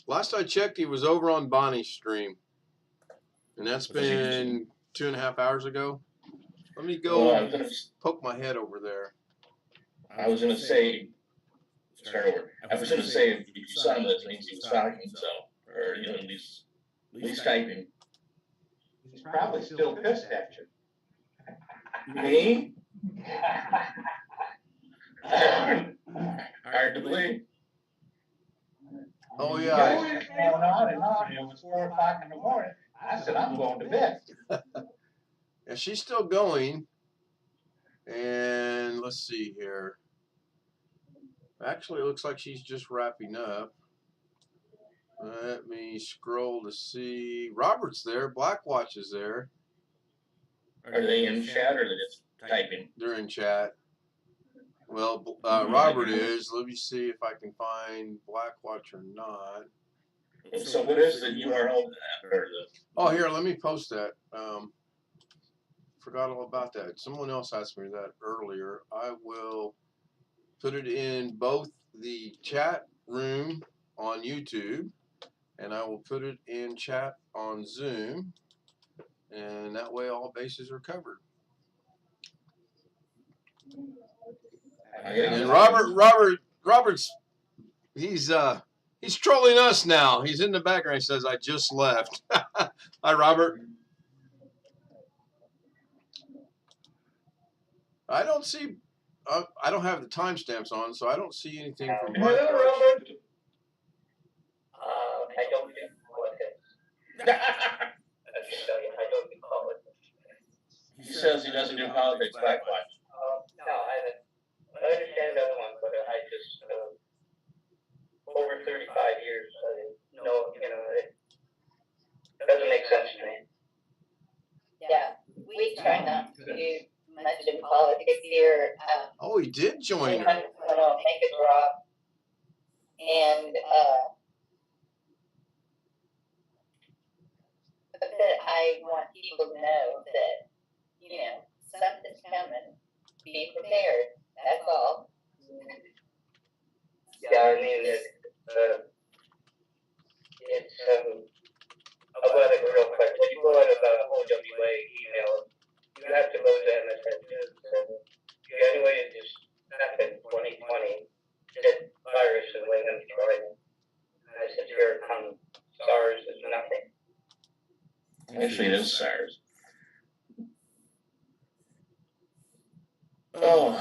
Last I checked, he was over on Bonnie's stream. And that's been 2.5 hours ago. Let me go poke my head over there. I was gonna say, start over. I was gonna say, if you saw him, that means he was talking, so, or, at least typing. He's probably still pissed at you. Me? Hard to believe. Oh, You yeah. guys kept going on and on. It was 4 o'clock in the morning. I said, I'm going to bed. Yeah, she's still going. And let's see here. Actually, it looks like she's just wrapping up. Let me scroll to see. Robert's there. Blackwatch is there. Are they in chat or are they just typing? They're in chat. Well, Robert is. Let me see if I can find Blackwatch or not. So what is the URL? Oh, here, let me post that. Forgot all about that. Someone else asked me that earlier. I will put it in both the chat room on YouTube and I will put it in chat on Zoom. And that way all bases are covered. And Robert's he's trolling us now. He's in the background. He says, "I just left." Hi, Robert. I don't see. I don't have the timestamps on, so I don't see anything from Hello, Blackwatch. Robert. I don't recall it. I can tell you, I don't recall it. He says he doesn't do politics, Blackwatch. No, I understand that one, but I just, over 35 years, no, it doesn't make sense to me. Yeah, we try not to do much in politics here. Oh, he did join her. Make a drop. And, but I want people to know that, something's coming. Be prepared. That's all. Yeah, I mean, it's, I'll go ahead real quick. When you go out of the OWA email, you have to go to MSN News. And the only way it just happened 2020, that virus is way in Detroit. And I said, here come SARS is nothing. Actually, it is SARS. Oh.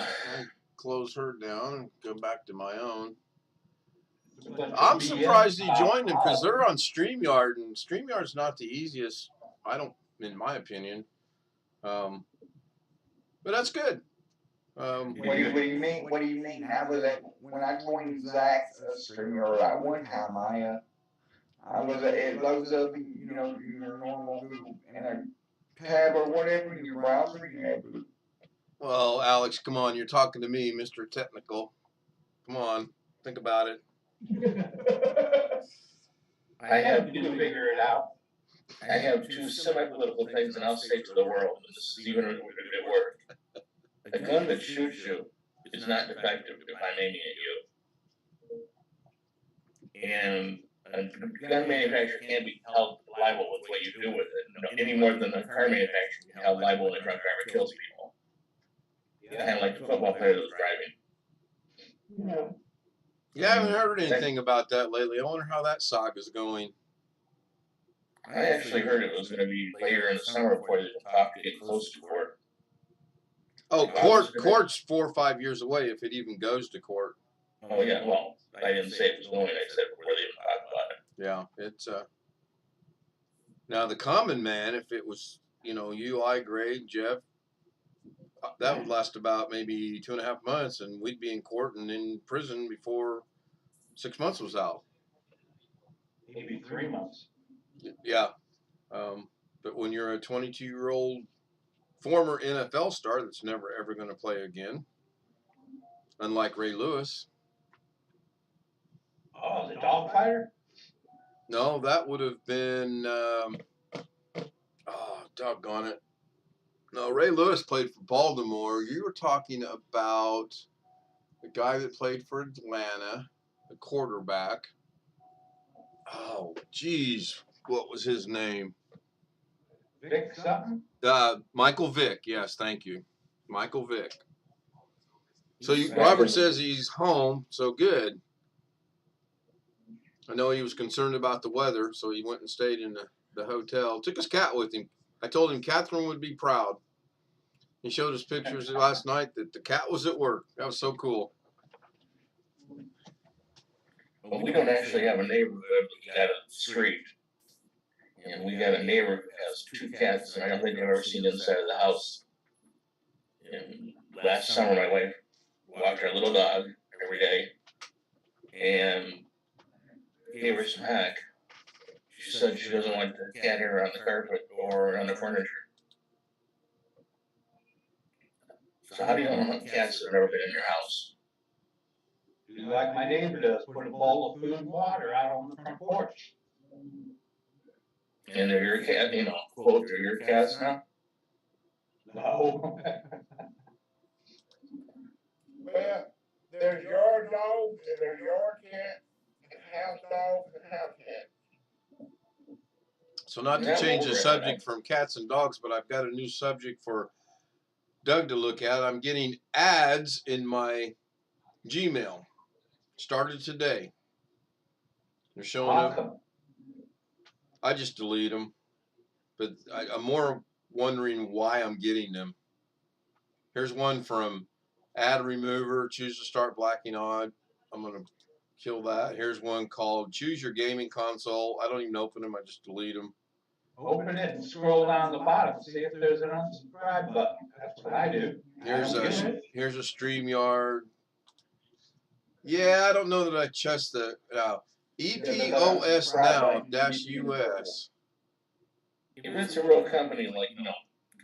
close her down and go back to my own. But I'm the surprised he BS joined them because they're on StreamYard, and StreamYard's not the easiest. In my opinion. But that's good. What do you mean? What do you mean? I was at when I joined Zach's streamer at one time. I was it loads up your normal Google and a tab or whatever in your browser. You have Well, Alex, come on, you're talking to me, Mr. Technical. Come on, think about it. I have you to figure it out. I have two semi-political things, and I'll say to the world, and this is even if it worked. A gun that shoots you is not defective if I'm aiming at you. And a gun manufacturer can't be held liable with what you do with it, any more than a car manufacturer can be held liable when a drunk driver kills people. Kind of like the football player that was driving. Yeah, I haven't heard anything about that lately. I wonder how that saga's going. I actually heard it was going to be later in the summer before they can talk to get close to court. Oh, court's 4 or 5 years away if it even goes to court. Oh yeah, well, I didn't say it was going. I said before they even talk about it. Yeah, it's now the common man, if it was UI grade, Jeff, that would last about maybe 2.5 months, and we'd be in court and in prison before 6 months was out. maybe 3 months. Yeah, but when you're a 22-year-old former NFL star that's never ever going to play again, unlike Ray Lewis. Oh, the dog fighter? No, that would have been. Doggone it. No, Ray Lewis played for Baltimore. You were talking about the guy that played for Atlanta, the quarterback. Oh, geez. What was his name? Vic something? Michael Vick. Yes, thank you. Michael Vick. So Robert says he's home, so good. I know he was concerned about the weather, so he went and stayed in the hotel. Took his cat with him. I told him Catherine would be proud. He showed us pictures last night that the cat was at work. That was so cool. Well, we don't actually have a neighborhood. We got a street. And we got a neighbor who has 2 cats, and I don't think I've ever seen inside of the house. And last summer, my wife walked our little dog every day and gave her some heck. She said she doesn't like the cat hair on the carpet or on the furniture. So how do you know how cats that have never been in your house? Do like my neighbor does, put a bowl of food and water out on the front porch. And they're your cat, quote, they're your cats now? No. well, there's yard dogs and there's yard cats and house dogs and house cats. So not to change the subject from cats and dogs, but I've got a new subject for Doug to look at. I'm getting ads in my Gmail. Started today. They're showing up. I just delete them, but I'm more wondering why I'm getting them. Here's one from Ad Remover. Choose to start blacking on. I'm going to kill that. Here's one called Choose Your Gaming Console. I don't even open them. I just delete them. Open it and scroll down the bottom, see if there's an unsubscribe button. That's what I do. Here's a StreamYard. Yeah, I don't know that I trust the EPOS Now-US. If it's a real company like,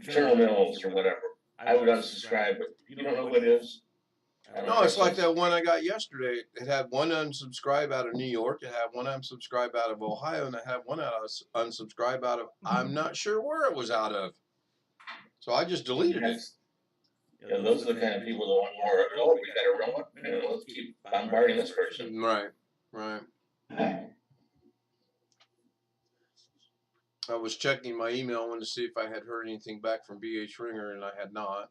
General Mills or whatever, I would unsubscribe, but you don't know who it is. No, it's like that one I got yesterday. It had one unsubscribe out of New York. It had one unsubscribe out of Ohio, and it had one unsubscribe out of, I'm not sure where it was out of. So I just deleted it. Yeah, those are the kind of people that want more. Oh, we got a remote. Let's keep bombarding this person. Right. I was checking my email. I wanted to see if I had heard anything back from BH Ringer, and I had not.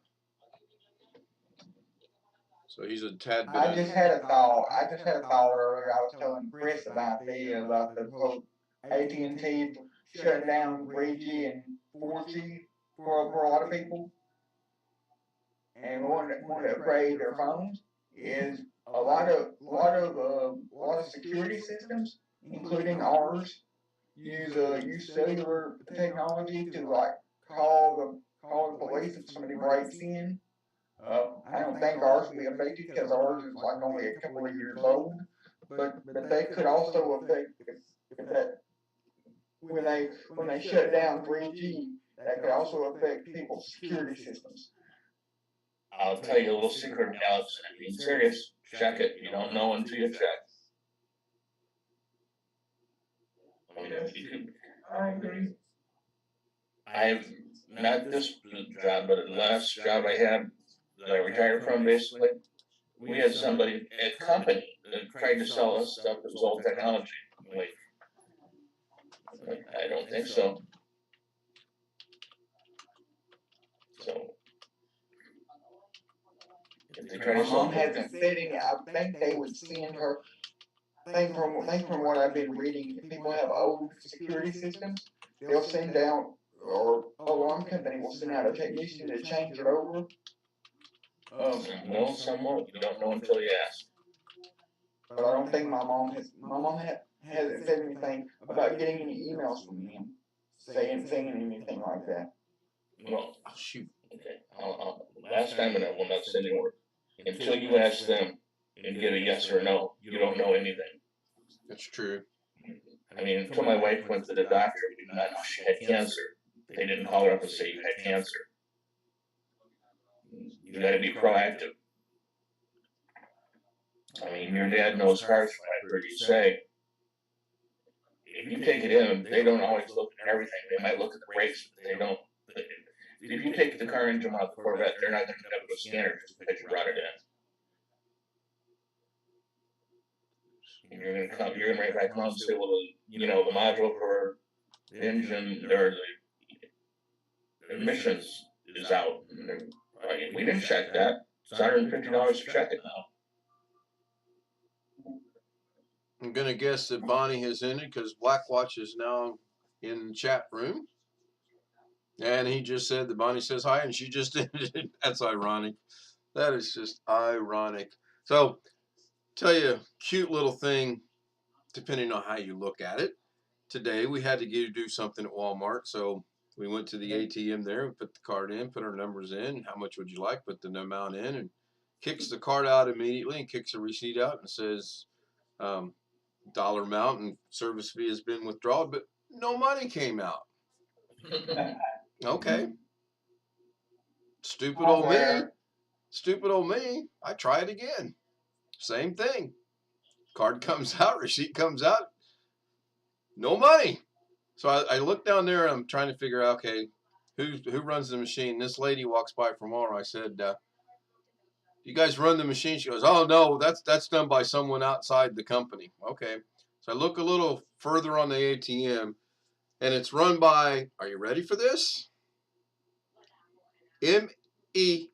So he's a tad bit. I just had a thought earlier. I was telling Chris about the whole AT&T shutting down 3G and 4G for a lot of people. and want to upgrade their phones, is a lot of security systems, including ours, use cellular technology to like call the police if somebody breaks in. I don't think ours will be affected because ours is like only a couple of years old, but they could also affect if that when they shut down 3G, that could also affect people's security systems. I'll tell you a little secret, Alex. I'm being serious. Check it. You don't know until you check. I mean, you could, I agree. I've not this job, but the last job I had that I retired from, basically, we had somebody at company that tried to sell us stuff that was old technology. Like, I don't think so. So, if they try My to sell mom hasn't said any. I think they would send her. Think from what I've been reading, if people have old security systems, they'll send out, or alarm company will send out a technician to change it over. some will, some won't. You don't know until you ask. But I don't think hasn't said anything about getting any emails from them saying anything like that. Well, Oh, shoot. okay. Last time, and I will not say any more. Until you ask them and get a yes or no, you don't know anything. That's true. I mean, until my wife went to the doctor, we did not know she had cancer. They didn't call her up and say you had cancer. You got to be proactive. I mean, your dad knows cars, from what I've heard you say. If you take it in, they don't always look at everything. They might look at the brakes, but they don't. If you take the car engine out of the Corvette, they're not going to have a scanner just because you brought it in. And you're going to come, you're going to bring back home and say, well, the module for the engine or the emissions is out. We didn't check that. It's $150 to check it now. I'm gonna guess that Bonnie has ended because Blackwatch is now in the chat room, and he just said that Bonnie says hi, and she just ended. That's ironic. That is just ironic. So, tell you a cute little thing, depending on how you look at it. Today we had to do something at Walmart, so we went to the ATM there and put the card in, put our numbers in. How much would you like? Put the amount in, and kicks the card out immediately and kicks a receipt out and says dollar amount and service fee has been withdrawn, but no money came out. Okay. Stupid old me. Stupid old me. I try it again. Same thing. Card comes out, receipt comes out, no money. So I look down there and I'm trying to figure out, okay, who runs the machine? This lady walks by from Walmart. I said, you guys run the machine? She goes, oh no, that's done by someone outside the company. Okay. So I look a little further on the ATM and it's run by, are you ready for this? META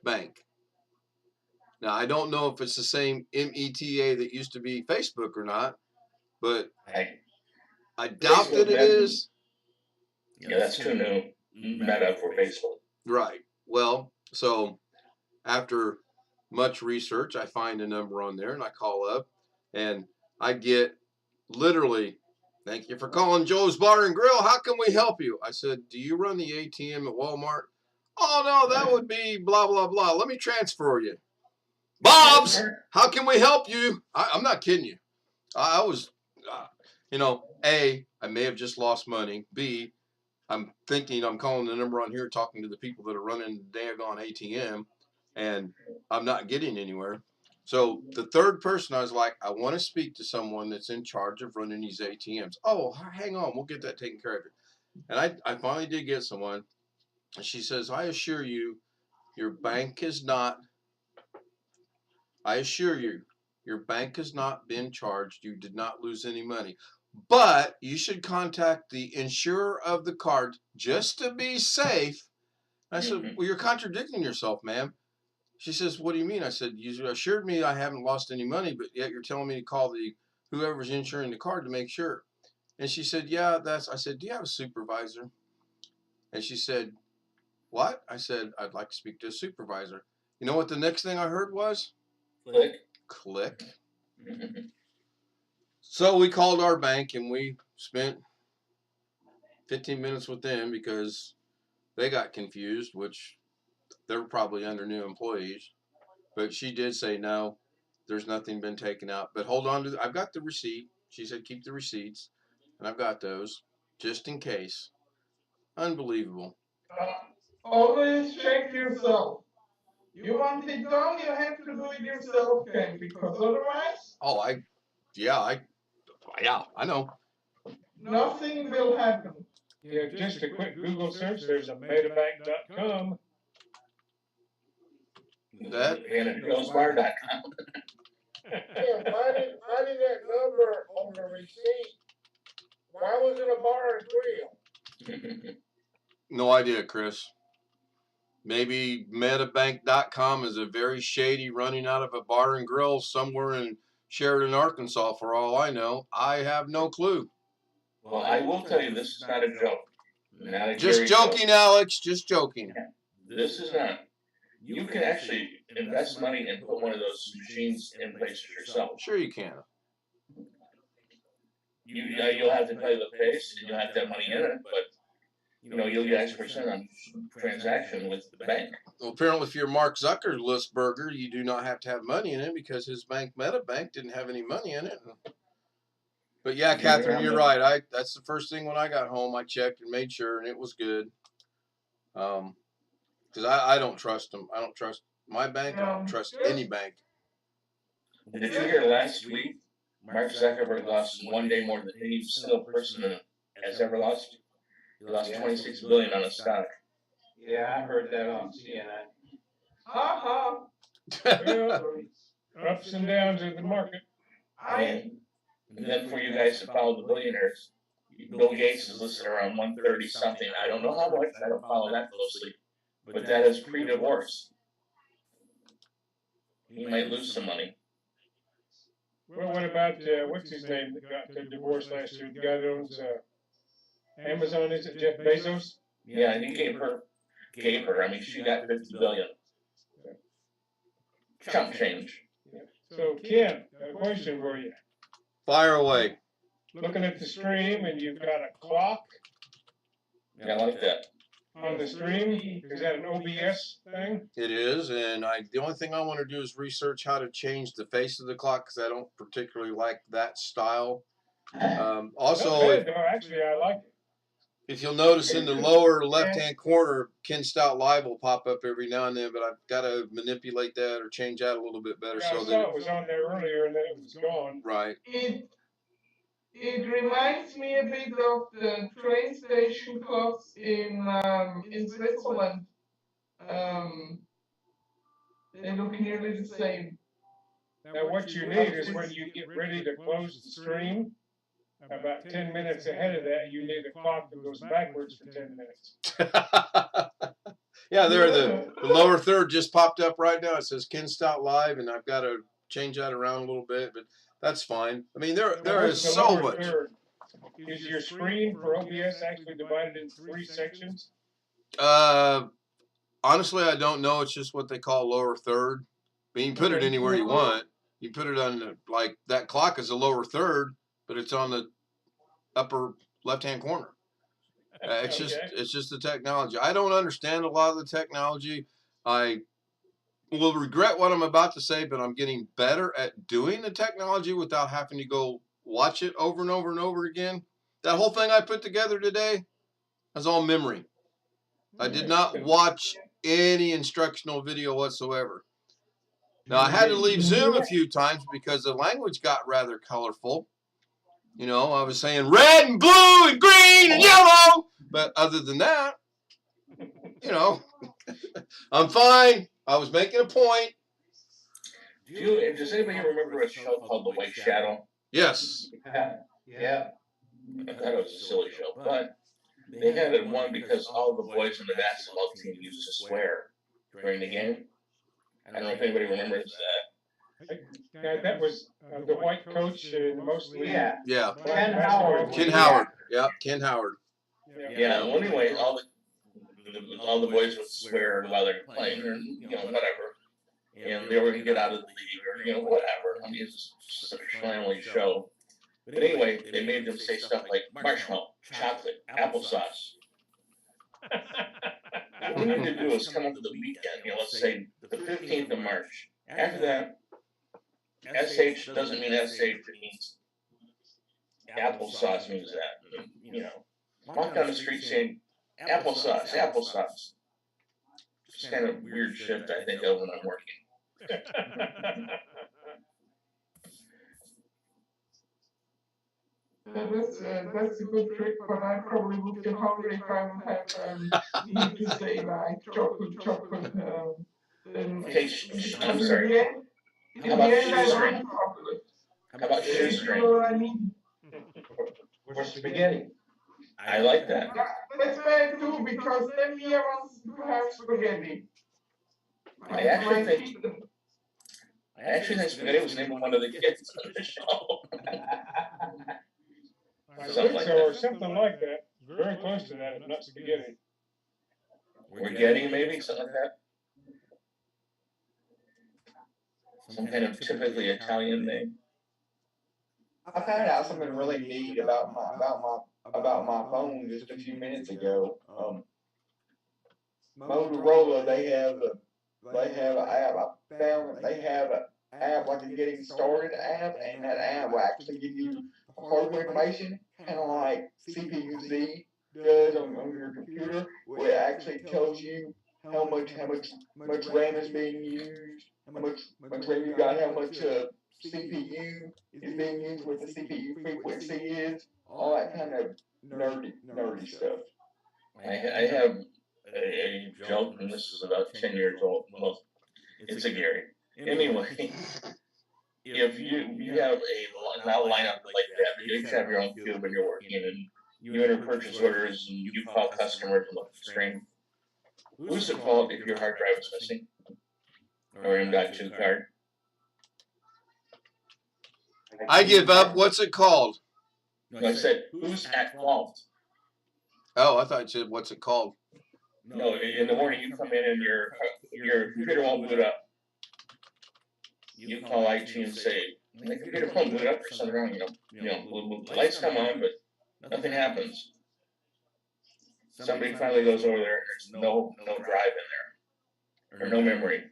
Bank. Now, I don't know if it's the same META that used to be Facebook or not, but I doubt that it is. Yeah, that's too new meta for Facebook. Right. Well, so after much research, I find a number on there and I call up and I get literally, thank you for calling Joe's Bar and Grill. How can we help you? I said, do you run the ATM at Walmart? Oh, no, that would be blah, blah, blah. Let me transfer you. Bob's, how can we help you? I'm not kidding you. I was, A, I may have just lost money. B, I'm thinking I'm calling the number on here, talking to the people that are running the daggone ATM, and I'm not getting anywhere. So the third person, I was like, I want to speak to someone that's in charge of running these ATMs. Oh, hang on, we'll get that taken care of. And I finally did get someone, and she says, I assure you, your bank has not been charged. You did not lose any money. But you should contact the insurer of the card just to be safe. And I said, well, you're contradicting yourself, ma'am. She says, what do you mean? I said, you assured me I haven't lost any money, but yet you're telling me to call whoever's insuring the card to make sure. And she said, yeah, I said, do you have a supervisor? And she said, What? I said, I'd like to speak to a supervisor. You know what the next thing I heard was? Click. Click. So we called our bank and we spent 15 minutes with them because they got confused, which they're probably under new employees. But she did say, no, there's nothing been taken out. But hold on to, I've got the receipt. She said, keep the receipts. And I've got those just in case. Unbelievable. Always check yourself. You want it done, you have to do it yourself, Ken, because otherwise, Oh, yeah, I know. nothing will happen. Yeah, just a quick Google search, there's a metabank.com. That AndGirlsBar.com. Yeah, why did that number on the receipt? Why was it a bar and grill? no idea, Chris. Maybe metabank.com is a very shady running out of a bar and grill somewhere in Sheridan, Arkansas, for all I know. I have no clue. Well, I will tell you, this is not a joke. Not a Just Gary joking, joke. Alex. Just joking. This is not. You can actually invest money and put one of those machines in place yourself. Sure you can. You'll have to pay the pace and you'll have to have money in it, but you'll get X% on transaction with the bank. Well, apparently, if you're Mark Zuckerberg, you do not have to have money in it because his bank, MetaBank, didn't have any money in it. But yeah, Catherine, you're right. That's the first thing when I got home. I checked and made sure, and it was good. Because I don't trust them. I don't trust my bank. I don't trust any bank. Did you hear last week? Mark Zuckerberg lost in one day more than any single person has ever lost. He lost $26 billion on a stock. Yeah, I heard that on CNN. Well, ups and downs of the market. And then for you guys to follow the billionaires, Bill Gates is listed around 130 something. I don't know how much. I don't follow that closely, but that is pre-divorce. He might lose some money. Well, what about, what's his name that got divorced last year? The guy that owns Amazon, is it Jeff Bezos? Yeah, he gave her. I mean, she got 50 billion. Chump change. So, Ken, got a question for you. Fire away. Looking at the stream, and you've got a clock Yeah, I like that. on the stream. Is that an OBS thing? It is, and the only thing I want to do is research how to change the face of the clock because I don't particularly like that style. Also, Not bad, though. Actually, I like it. if you'll notice in the lower left-hand corner, Ken Stout Live will pop up every now and then, but I've got to manipulate that or change that a little bit better. Yeah, I so saw that it was on there earlier, and then it was gone. right. It reminds me a bit of the train station clocks in Switzerland. They look nearly the same. Now, what you need is when you get ready to close the stream, about 10 minutes ahead of that, you need a clock that goes backwards for 10 minutes. Yeah, there the lower third just popped up right now. It says Ken Stout Live, and I've got to change that around a little bit, but that's fine. I mean, there is so much. Is your screen for OBS actually divided in 3 sections? Honestly, I don't know. It's just what they call lower third. I mean, you can put it anywhere you want. You put it on like that clock is a lower third, but it's on the upper left-hand corner. It's just the technology. I don't understand a lot of the technology. I will regret what I'm about to say, but I'm getting better at doing the technology without having to go watch it over and over and over again. That whole thing I put together today was all memory. I did not watch any instructional video whatsoever. Now, I had to leave Zoom a few times because the language got rather colorful. You know, I was saying red and blue and green and yellow. But other than that, you know, I'm fine. I was making a point. Does anybody remember a show called The White Shadow? Yes. Yeah. I thought it was a silly show, but they had it one because all the boys on the basketball team used to swear during the game. I don't know if anybody remembers that. That was the white coach in the most league. Yeah. Yeah. Ken Howard. Ken Howard. Yeah, Ken Howard. Yeah. Well, anyway, all all the boys would swear while they're playing, or whatever, and they were gonna get out of the league, or whatever. I mean, it's just a family show. But anyway, they made them say stuff like marshmallow, chocolate, applesauce. What we need to do is come up with a weekend, let's say the 15th of March. After that, SH doesn't mean SH, it means applesauce means that. Walk down the street saying applesauce, applesauce. It's kind of weird shit I think of when I'm working. That's a good trick, but I probably would get hungry if I would have need to say like chocolate. Then Okay, I'm in sorry. the end, How about I shoestring? want chocolate. How about You shoestring? know what I mean? Or spaghetti? I like that. That's bad too, because then Mia wants to have spaghetti. I actually think spaghetti was named one of the kids on the show. I Something think like so, that. or something like that. Very close to that, if not spaghetti. We're getting maybe something like that. Some kind of typically Italian name. I found out something really neat about my phone just a few minutes ago. Motorola, they have an app. I found they have an app like a getting started app, and that app will actually give you hardware information, kind of like CPU-Z does on your computer, where it actually tells you how much RAM is being used, how much RAM you got, how much CPU is being used, what the CPU frequency is, all that kind of nerdy stuff. I have a joke, and this is about 10 years old. Well, it's a Gary. Anyway, if you have a lineup like that, you each have your own cube and you're working, and you enter purchase orders and you call customers and look at the screen, who's at fault if your hard drive is missing or M.2 card? I give up. What's it called? No, I said who's at fault. Oh, I thought you said what's it called. No, in the morning you come in and your computer won't boot up. You call IT and say, the computer won't boot up, there's something wrong, the lights come on, but nothing happens. Somebody finally goes over there and there's no drive in there, or no memory.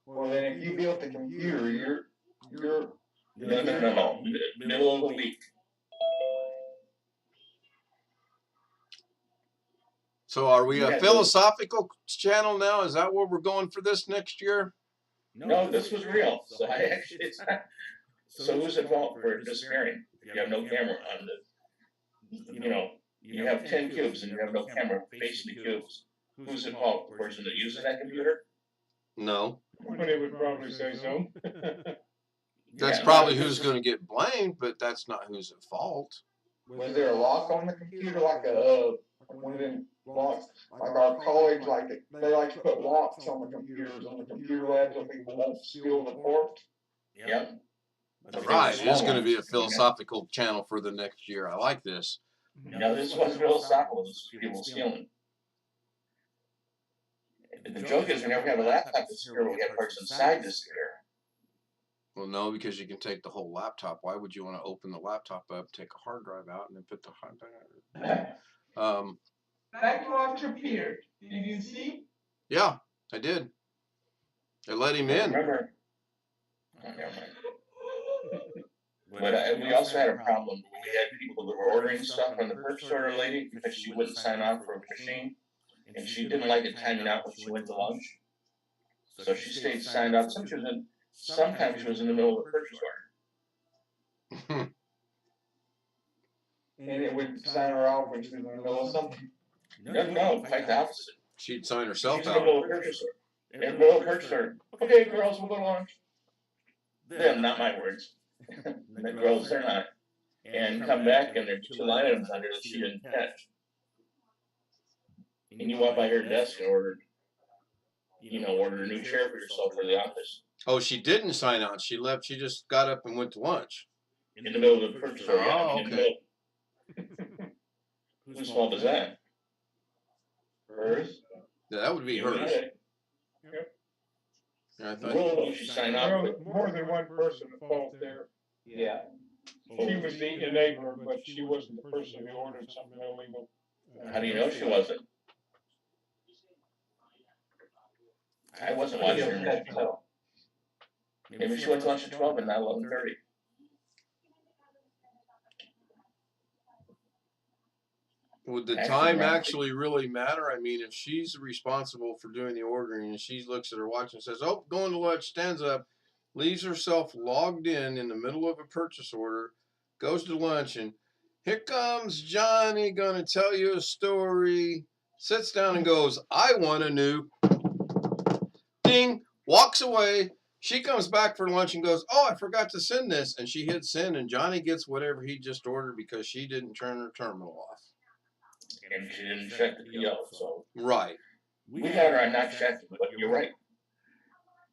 Well, then if you built the computer, you're No, middle of the week. So are we a Yeah, philosophical channel now? Is that where we're going for this next year? No, this was real. So I actually, it's not. So who's at fault for disappearing? If you have no camera on the, you have 10 cubes and you have no camera facing the cubes. Who's at fault? The person that uses that computer? No. Somebody would probably say so. That's Yeah, probably who's going to get blamed, but that's not who's at fault. Was there a lock on the computer, like one of them locks, like our college, they like to put locks on the computers, on the computer labs, so people won't steal the parts? Yep. Right. It is going to be a philosophical channel for the next year. I like this. No, this wasn't philosophical. This was people stealing. The joke is whenever we have a laptop disappear, we'll get parts inside disappear. Well, no, because you can take the whole laptop. Why would you want to open the laptop up, take a hard drive out, and then put the hard drive? That watch appeared. Did you see? Yeah, I did. I let him in. Remember? Oh, never mind. But we also had a problem. We had people that were ordering stuff from the purchase order lady because she wouldn't sign off for a machine, and she didn't like it timing out when she went to lunch. So she stayed signed off. Sometimes she was in the middle of a purchase order. And it would sign her off when she was in the middle of something. No, quite the opposite. She'd sign She's herself in the out. middle of a purchase order. In the middle of a purchase order. Okay, girls, we'll go to lunch. Them, not my words. The girls, they're not. And come back and there's 2 line items under that she didn't catch. And you walk by her desk and ordered a new chair for yourself for the office. Oh, she didn't sign out. She left. She just got up and went to lunch. In the middle of the purchase order. Oh, okay. Whose fault is that? Hers? Yeah, that would be You hers. got it. Yeah, I thought. Really, you should sign up, but More than one person at fault there. Yeah. She was the enabler, but she wasn't the person who ordered something illegal. how do you know she wasn't? I wasn't watching her. When she- So, Maybe she went to lunch at 12 and not 11:30. Would the Actually, time right. actually really matter? I mean, if she's responsible for doing the ordering and she looks at her watch and says, "Oh, going to lunch," stands up, leaves herself logged in the middle of a purchase order, goes to lunch, and here comes Johnny going to tell you a story, sits down and goes, "I want a new," ding, walks away. She comes back for lunch and goes, "Oh, I forgot to send this," and she hits send, and Johnny gets whatever he just ordered because she didn't turn her terminal off. And she didn't check the PO, so Right. we had her on not checking, but you're right.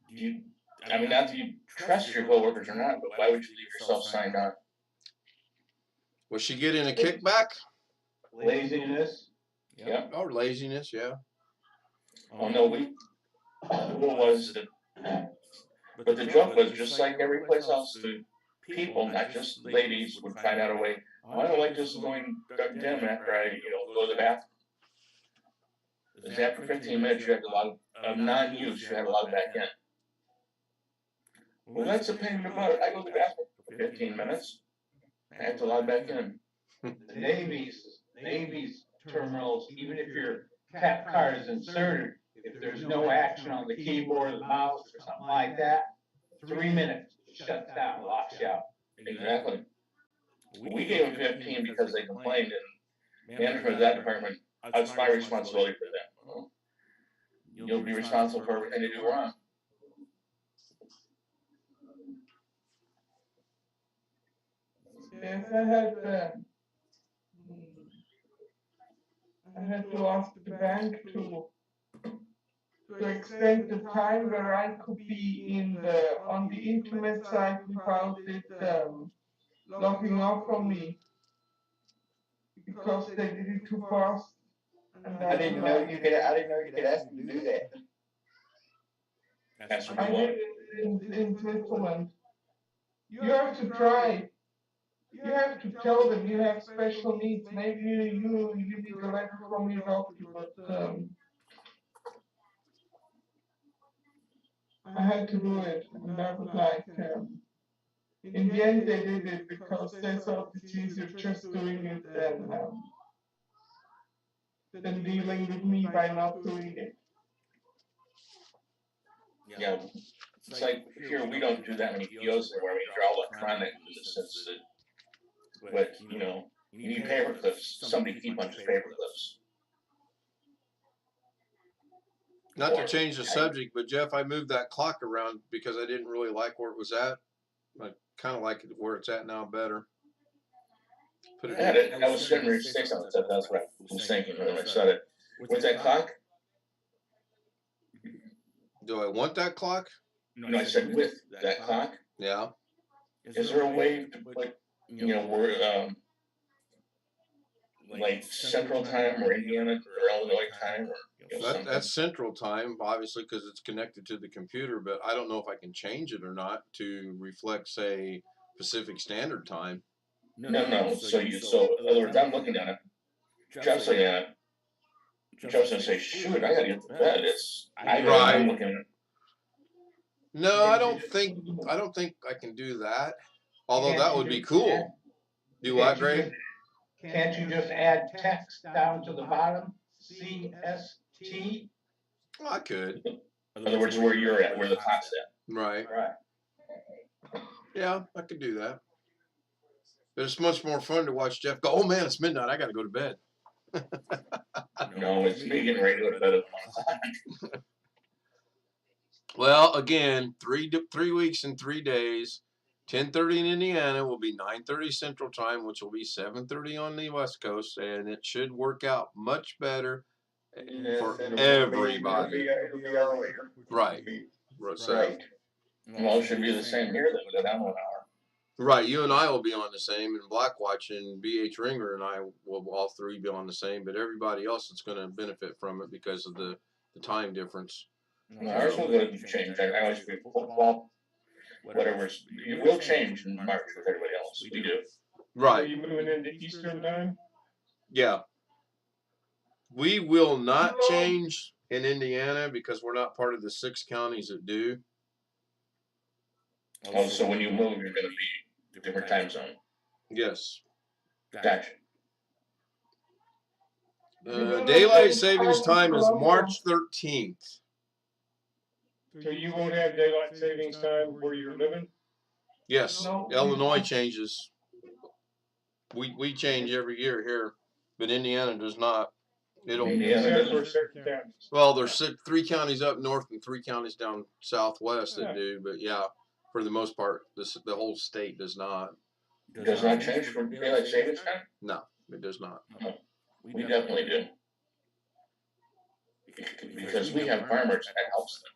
I mean, not that you trust your coworkers or not, but why would you leave yourself signed on? Was she getting a kickback? laziness. Yeah. Oh, laziness, yeah. Oh no, the rule was that, but the joke was just like every place else, the people, not just ladies, would find out a way. Oh, I don't like this going dim after I, go to the bathroom. Because after 15 minutes, you had a lot of non-use, you had a lot back in. Well, that's a pain in the butt. I go to the bathroom for 15 minutes. I have to log back in. The Navy's terminals, even if your tap card is inserted, if there's no action on the keyboard or the mouse or something like that, 3 minutes, shuts down, locks you out. Exactly. We gave them 15 because they complained, and management of that department, it's my responsibility for them. Well, you'll be responsible for everything they do wrong. Yes, I had to ask the bank to extend the time where I could be on the internet site without it logging off on me because they did it too fast. And I didn't know you could. I didn't know you could ask them to do that. That's what I we want. did in Switzerland. You have to try. You have to tell them you have special needs. Maybe you need a letter from your doctor, but I had to do it, and that was like, in the end they did it because they thought it's easier just doing it than dealing with me by not doing it. Yeah, it's like here we don't do that many POs anymore. I mean, they're all electronic in the sense that, but you need paper clips. Somebody to keep on just paper clips. Not to change the subject, but Jeff, I moved that clock around because I didn't really like where it was at. I kind of like it where it's at now better. Put it. I was sitting there 6 on it. That's what I was thinking when I said it. What's that clock? Do I want that clock? No, I said with that clock. Yeah. Is there a way to put, where like Central Time or Indiana or Illinois time or something? That's Central Time, obviously, because it's connected to the computer. But I don't know if I can change it or not to reflect, say, Pacific Standard Time. No. So in other words, I'm looking at it. Jeff's looking at it. Jeff's gonna say, "Shoot, I gotta get to bed." I'm looking at it. No, I don't think I can do that. Although that would be cool. Do what, Greg? Can't you just add text down to the bottom? CST? Well, I could. In other words, where you're at, where the clock's at. Right. Right. Yeah, I could do that. But it's much more fun to watch Jeff go, "Oh man, it's midnight. I got to go to bed." No, it's me getting ready to go to bed at 1 o'clock. Well, again, 3 weeks and 3 days. 10:30 in Indiana will be 9:30 Central Time, which will be 7:30 on the West Coast, and it should work out much better for everybody. It'll be earlier. Right. Right. Well, it should be the same here. Then we go down 1 hour. Right, you and I will be on the same, and Blackwatch and BH Ringer and I will all three be on the same, but everybody else is going to benefit from it because of the time difference. No, ours will go to change. I always be football, whatever. It will change in March with everybody else. We do. So Right. you moving into Eastern time? Yeah. We will not change in Indiana because we're not part of the 6 counties that do. Oh, so when you move, you're going to be different time zone. Yes. Gotcha. Daylight savings time is March 13th. So you won't have daylight savings time where you're living? Yes. No. Illinois changes. We change every year here, but Indiana does not. It'll. Indiana Except doesn't. for certain counties. Well, there's 3 counties up north and 3 counties down southwest that Yeah. do, but yeah, for the most part, the whole state does not. Does not change for daylight savings time? No, it does not. We definitely do. Because we have farmers that helps them.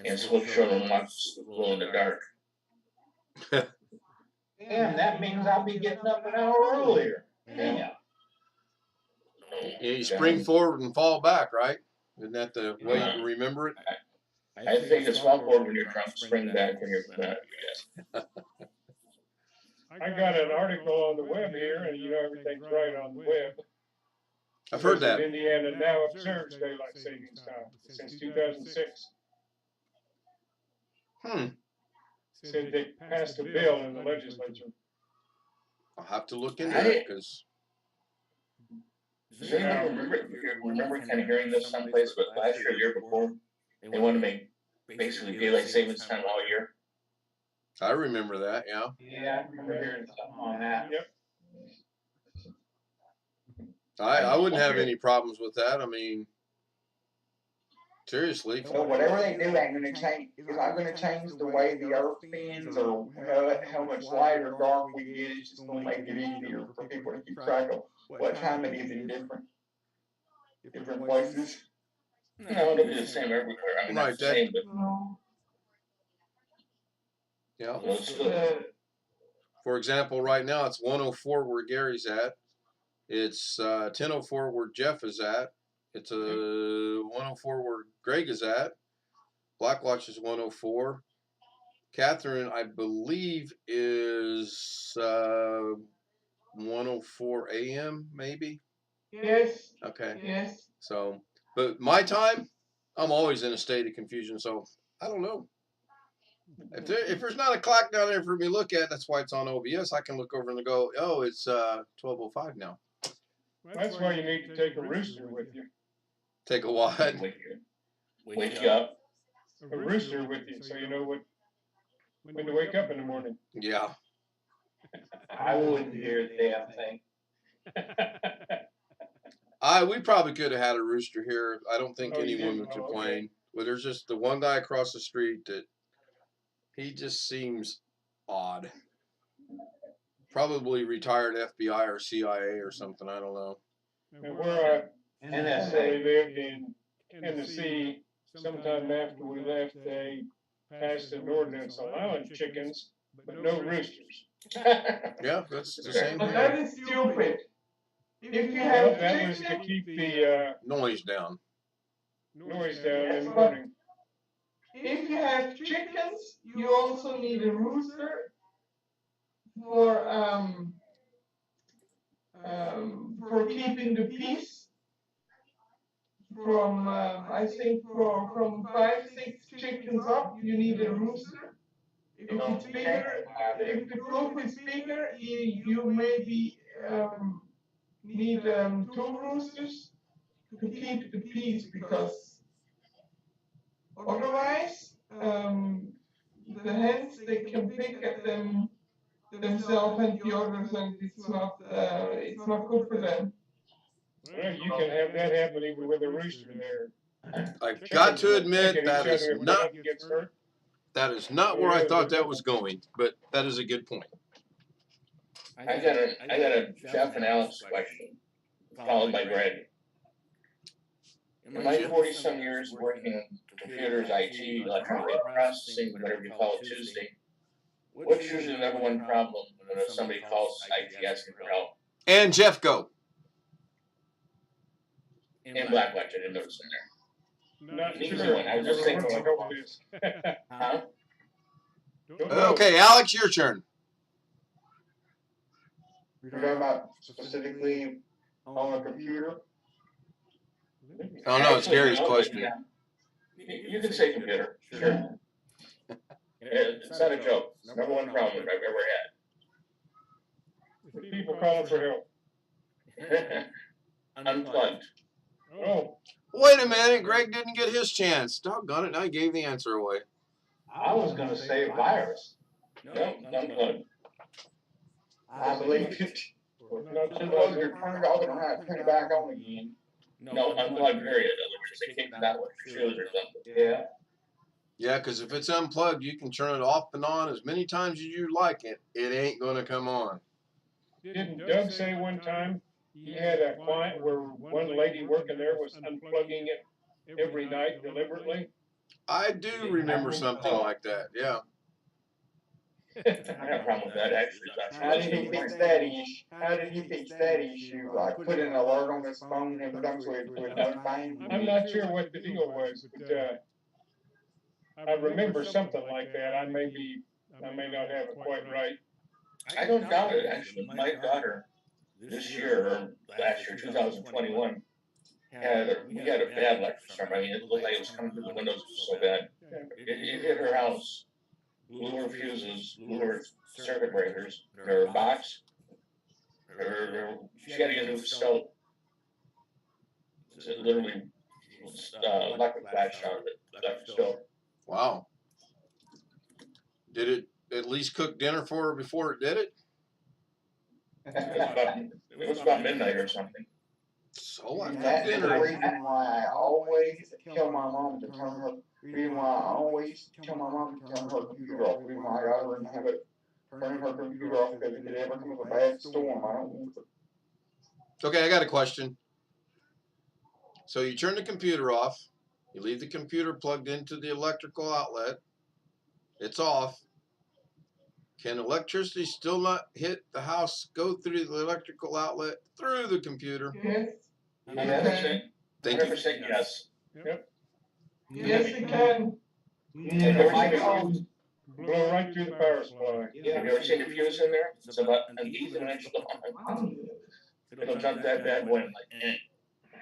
And so children lots to glow in the dark. Damn, that means I'll be getting up an hour earlier. Damn. Yeah, you spring forward and fall back, right? Isn't that the way you remember it? I think it's fall forward when you're drunk, spring back when you're not. Yes. I got an article on the web here, and you know everything's right on the web. I've heard Says that. Indiana now observes daylight savings time since 2006. Said they passed a bill in the legislature. I'll have to look into it because. Does anyone remember kind of hearing this someplace, but last year, the year before, they wanted to make basically daylight savings time all year? I remember that, yeah. Yeah, I remember hearing something on that. Yep. I wouldn't have any problems with that. I mean, seriously. So whatever they do ain't gonna change. Is not gonna change the way the earth spins or how much light or dark we get. It's just gonna make it easier for people to keep track of what time it is in different places. No, it'll be the same everywhere. I mean, not the same, but Yeah. well, it's still. For example, right now it's 104 where Gary's at. It's 10:04 where Jeff is at. It's 104 where Greg is at. Blackwatch is 104. Catherine, I believe, is 104 a.m. maybe. Yes. Okay. Yes. So, but my time, I'm always in a state of confusion. So I don't know. If there's not a clock down there for me to look at, that's why it's on OBS. I can look over and go, oh, it's 12:05 now. That's why you need to take a rooster with you. Take a what? Wake you up. A rooster with you, so you know when to wake up in the morning. Yeah. I wouldn't hear a damn thing. We probably could have had a rooster here. I don't think Oh, you anyone didn't? would Oh, complain. okay. But there's just the one guy across the street that he just seems odd. Probably retired FBI or CIA or something. I don't know. And where I NSA. lived in Tennessee, sometime after we left, they passed an ordinance allowing chickens, but no roosters. Yeah, that's the same But that here. is stupid. If you Well, have that was to chicken, keep the Noise down. noise down in the morning. if you have chickens, you also need a rooster for keeping the peace. From I think from 5, 6 chickens up, you need a rooster. If it's bigger, if the group is bigger, you maybe need 2 roosters to keep the peace, because otherwise the hens, they can pick at themselves and the others, and it's not good for them. Well, you can have that happen even with a rooster there. I've got to Chickens admit pick at that each is other if not one gets hurt. where I thought that was going, but that is a good point. I got a Jeff and Alex question, followed by Greg. In my 40-some years working in computers, IT, electronic processing, whatever you call it, Tuesday, What's usually the number one problem when somebody calls IT asking for help? And Jeff go. And Blacklight, I didn't notice in there. Not Neither sure. one. I was just thinking, What help is. huh? Don't know. Okay, Alex, your turn. You're talking about specifically on a computer? Oh no, it's Actually, Gary's no, but question. yeah. You can say computer. Sure. It's not a joke. It's the number one problem I've ever If people calling for help. had. Unplugged. Oh, Wait a minute, Greg didn't get his chance. Doggone it, now he gave the answer away. I was gonna say virus. No, unplugged. I believe it. not too Unplug much. your turn it off and don't have to turn it back on again. No, unplugged, period. In other words, they kicked it out with your shoes or something. Yeah. Yeah, because if it's unplugged, you can turn it off and on as many times as you like it. It ain't gonna come on. Didn't Doug say one time he had a client where one lady working there was unplugging it every night deliberately? I do remember something like that. Yeah. I have a problem with that actually. How did he fix that issue? How did he fix that issue? Like put an alert on his phone every time so it would notify him? I'm not sure what the deal was, but I remember something like that. I may not have it quite right. I don't doubt it actually. My daughter this year or last year, 2021, we had a bad electric storm. I mean, it looked like it was coming through the windows. It was so bad. It hit her house. Blew her fuses, blew her circuit breakers, her box. She had to get a new stove. It literally electric flash out of it. Electric stove. Wow. Did it at least cook dinner for her before it did it? It was about midnight or something. So I And cooked that's the dinner. reason why I always tell my mom to turn her. Reason why I always tell my mom to turn her computer off. Reason why I got her and have it turn her computer off because if it ever comes a bad storm, I don't want to. Okay, I got a question. So you turn the computer off. You leave the computer plugged into the electrical outlet. It's off. Can electricity still not hit the house, go through the electrical outlet, through the computer? Yes. 100%. Thank you. 100% yes. Yes, it can. Have you ever seen a fuse? Blow right through the power supply. Have you ever seen a fuse in there? It's about an eighth of an inch long. It'll jump that bad boy in like,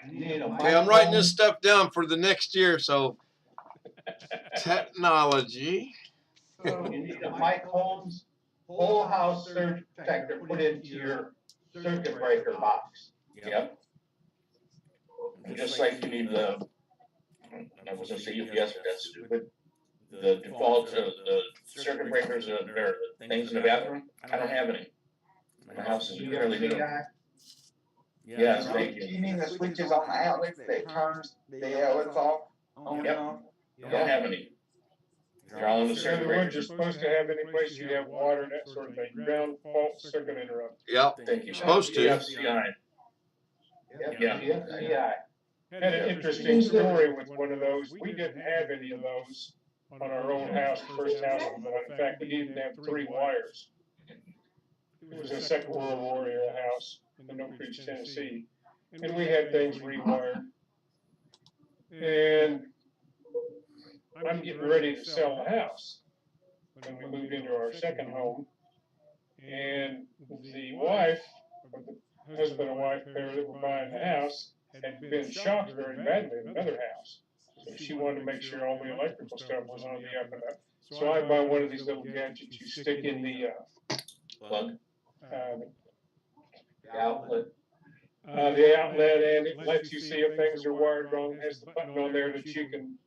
Okay, I'm writing this stuff down for the next year. So technology. So you need a Mike Holmes whole house surge protector put into your circuit breaker box. Yep. And just like you need the, I was gonna say UPS, but that's stupid. The default, the circuit breakers, or the things in the bathroom, I don't have any. My house is fairly new. Yes, thank you. You mean the switches on the outlets that turns the outlets off? On and off? Don't have any. They're all in the In circuit other words, breakers. you're supposed to have any place you have water and that sort of thing. Ground fault, circuit interrupt. Yep. Thank you. Supposed to. FCI. Yeah. Had an interesting story with one of those. We didn't have any of those on our old house, the first house we bought. In fact, we didn't have 3 wires. It was a Second World War era house in Oak Ridge, Tennessee. And we had things rewired. And I'm getting ready to sell the house when we moved into our second home. And the wife, the husband and wife pair that were buying the house, had been shocked very badly in another house. So she wanted to make sure all the electrical stuff was on the up and up. So I buy one of these little gadgets you stick in the Plug. The outlet. the outlet, and it lets you see if things are wired wrong. It has the button on there that you can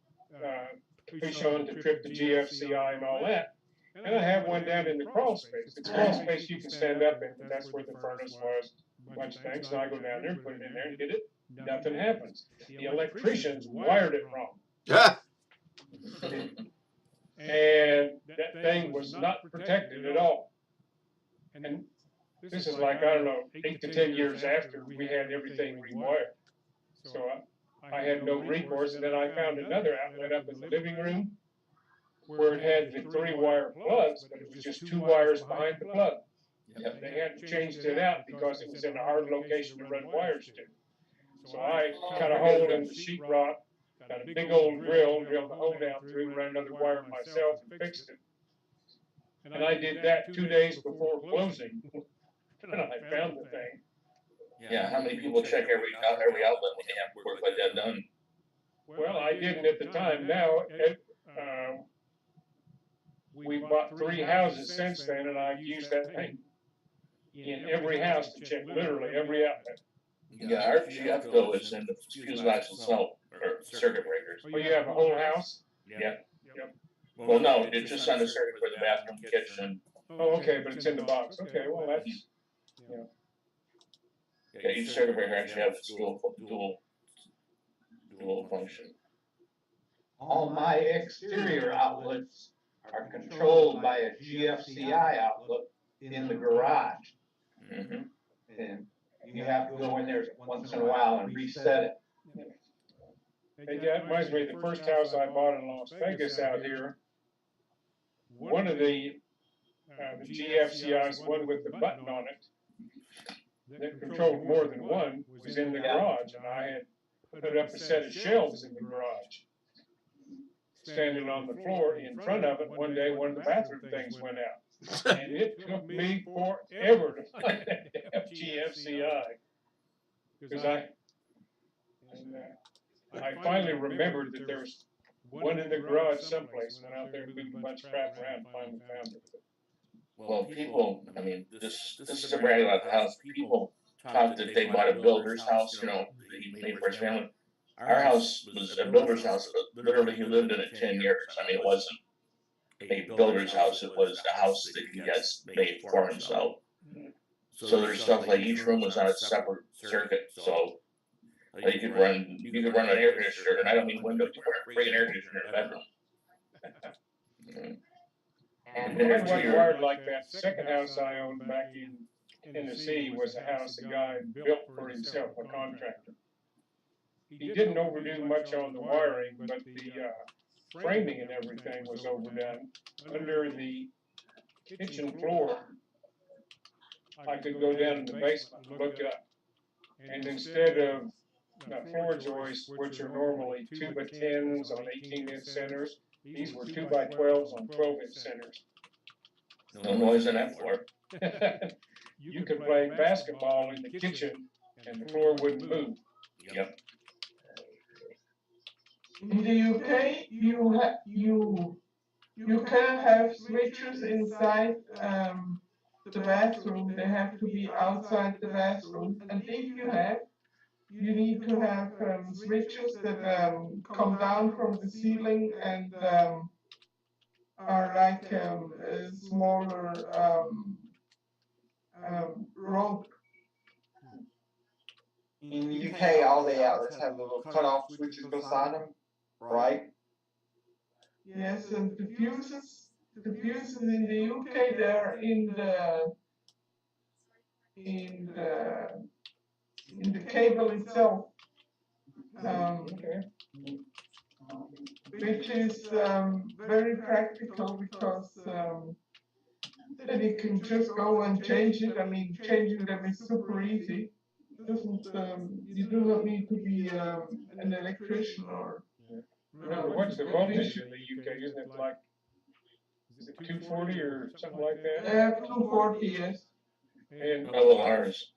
push on to trip the GFCI and all that. And I have one down in the crawl space. It's crawl space you can stand up in, but that's where the furnace was. A bunch of things. So I go down there and put it in there and hit it. Nothing happens. The electricians wired it wrong. Yeah. And that thing was not protected at all. And this is like, I don't know, 8 to 10 years after we had everything rewired. So I had no recourse, and then I found another outlet up in the living room. where it had the 3-wire plugs, but it was just 2 wires behind the plug. Yep. They hadn't changed it out because it was in a hard location to run wires to. So I cut a hole in the sheetrock, got a big old drill, drilled the hole down through, ran another wire myself and fixed it. And I did that 2 days before closing, and I found the thing. Yeah, how many people check every outlet when they have work like that done? Well, I didn't at the time. Now, we bought 3 houses since then, and I've used that thing in every house to check literally every outlet. Yeah, our GF though is in the fuse box itself, or circuit breakers. Oh, you have a whole house? Yeah. Yep. Well, no, it's just on the circuit for the bathroom, kitchen. Oh, okay, but it's in the box. Okay, well, that's, Yeah, each circuit breaker actually has its dual function. All my exterior outlets are controlled by a GFCI outlet in the garage. Mm-hmm. And you have to go in there once in a while and reset it. hey, that reminds me of the first house I bought in Las Vegas out here. One of the GFCIs, one with the button on it, that controlled more than one, was in the garage, and I had put up a set of shelves in the garage. Standing on the floor in front of it, one day one of the bathroom things went out. And it took me forever to find that GFCI. Because I finally remembered that there was one in the garage someplace. Went out there and moved a bunch of crap around and finally found it. Well, people, I mean, this is a brand about the house. People talk that they bought a builder's house, you know, he made for his family. Our house was a builder's house, but literally he lived in it 10 years. I mean, it wasn't a builder's house, it was a house that he has made for himself. So there's stuff like each room was on a separate circuit, so you could run an air conditioner, and I don't mean windows, you could bring an air conditioner in the bedroom. And Mine wasn't wired like that. The second house I owned back in Tennessee was a house a guy built for himself, a contractor. He didn't overdo much on the wiring, but the framing and everything was overdone. Under the kitchen floor, I could go down in the basement and look up. And instead of floor joists, which are normally 2x10s on 18-inch centers, these were 2x12s on 12-inch centers. No noise in that floor. You could play basketball in the kitchen and the floor wouldn't move. Yep. In the UK, you can't have switches inside the bathroom. They have to be outside the bathroom. And if you have, you need to have switches that come down from the ceiling and are like a smaller rope. In the UK, all the outlets have little cutoff switches beside them, right? Yes, and the fuses in the UK, they're in the cable itself, which is very practical because then you can just go and change it. I mean, changing them is super easy. Doesn't you do not need to be an electrician or. What's the voltage in the UK? Isn't it like, is it 240 or something like that? 240, yes. And LORs.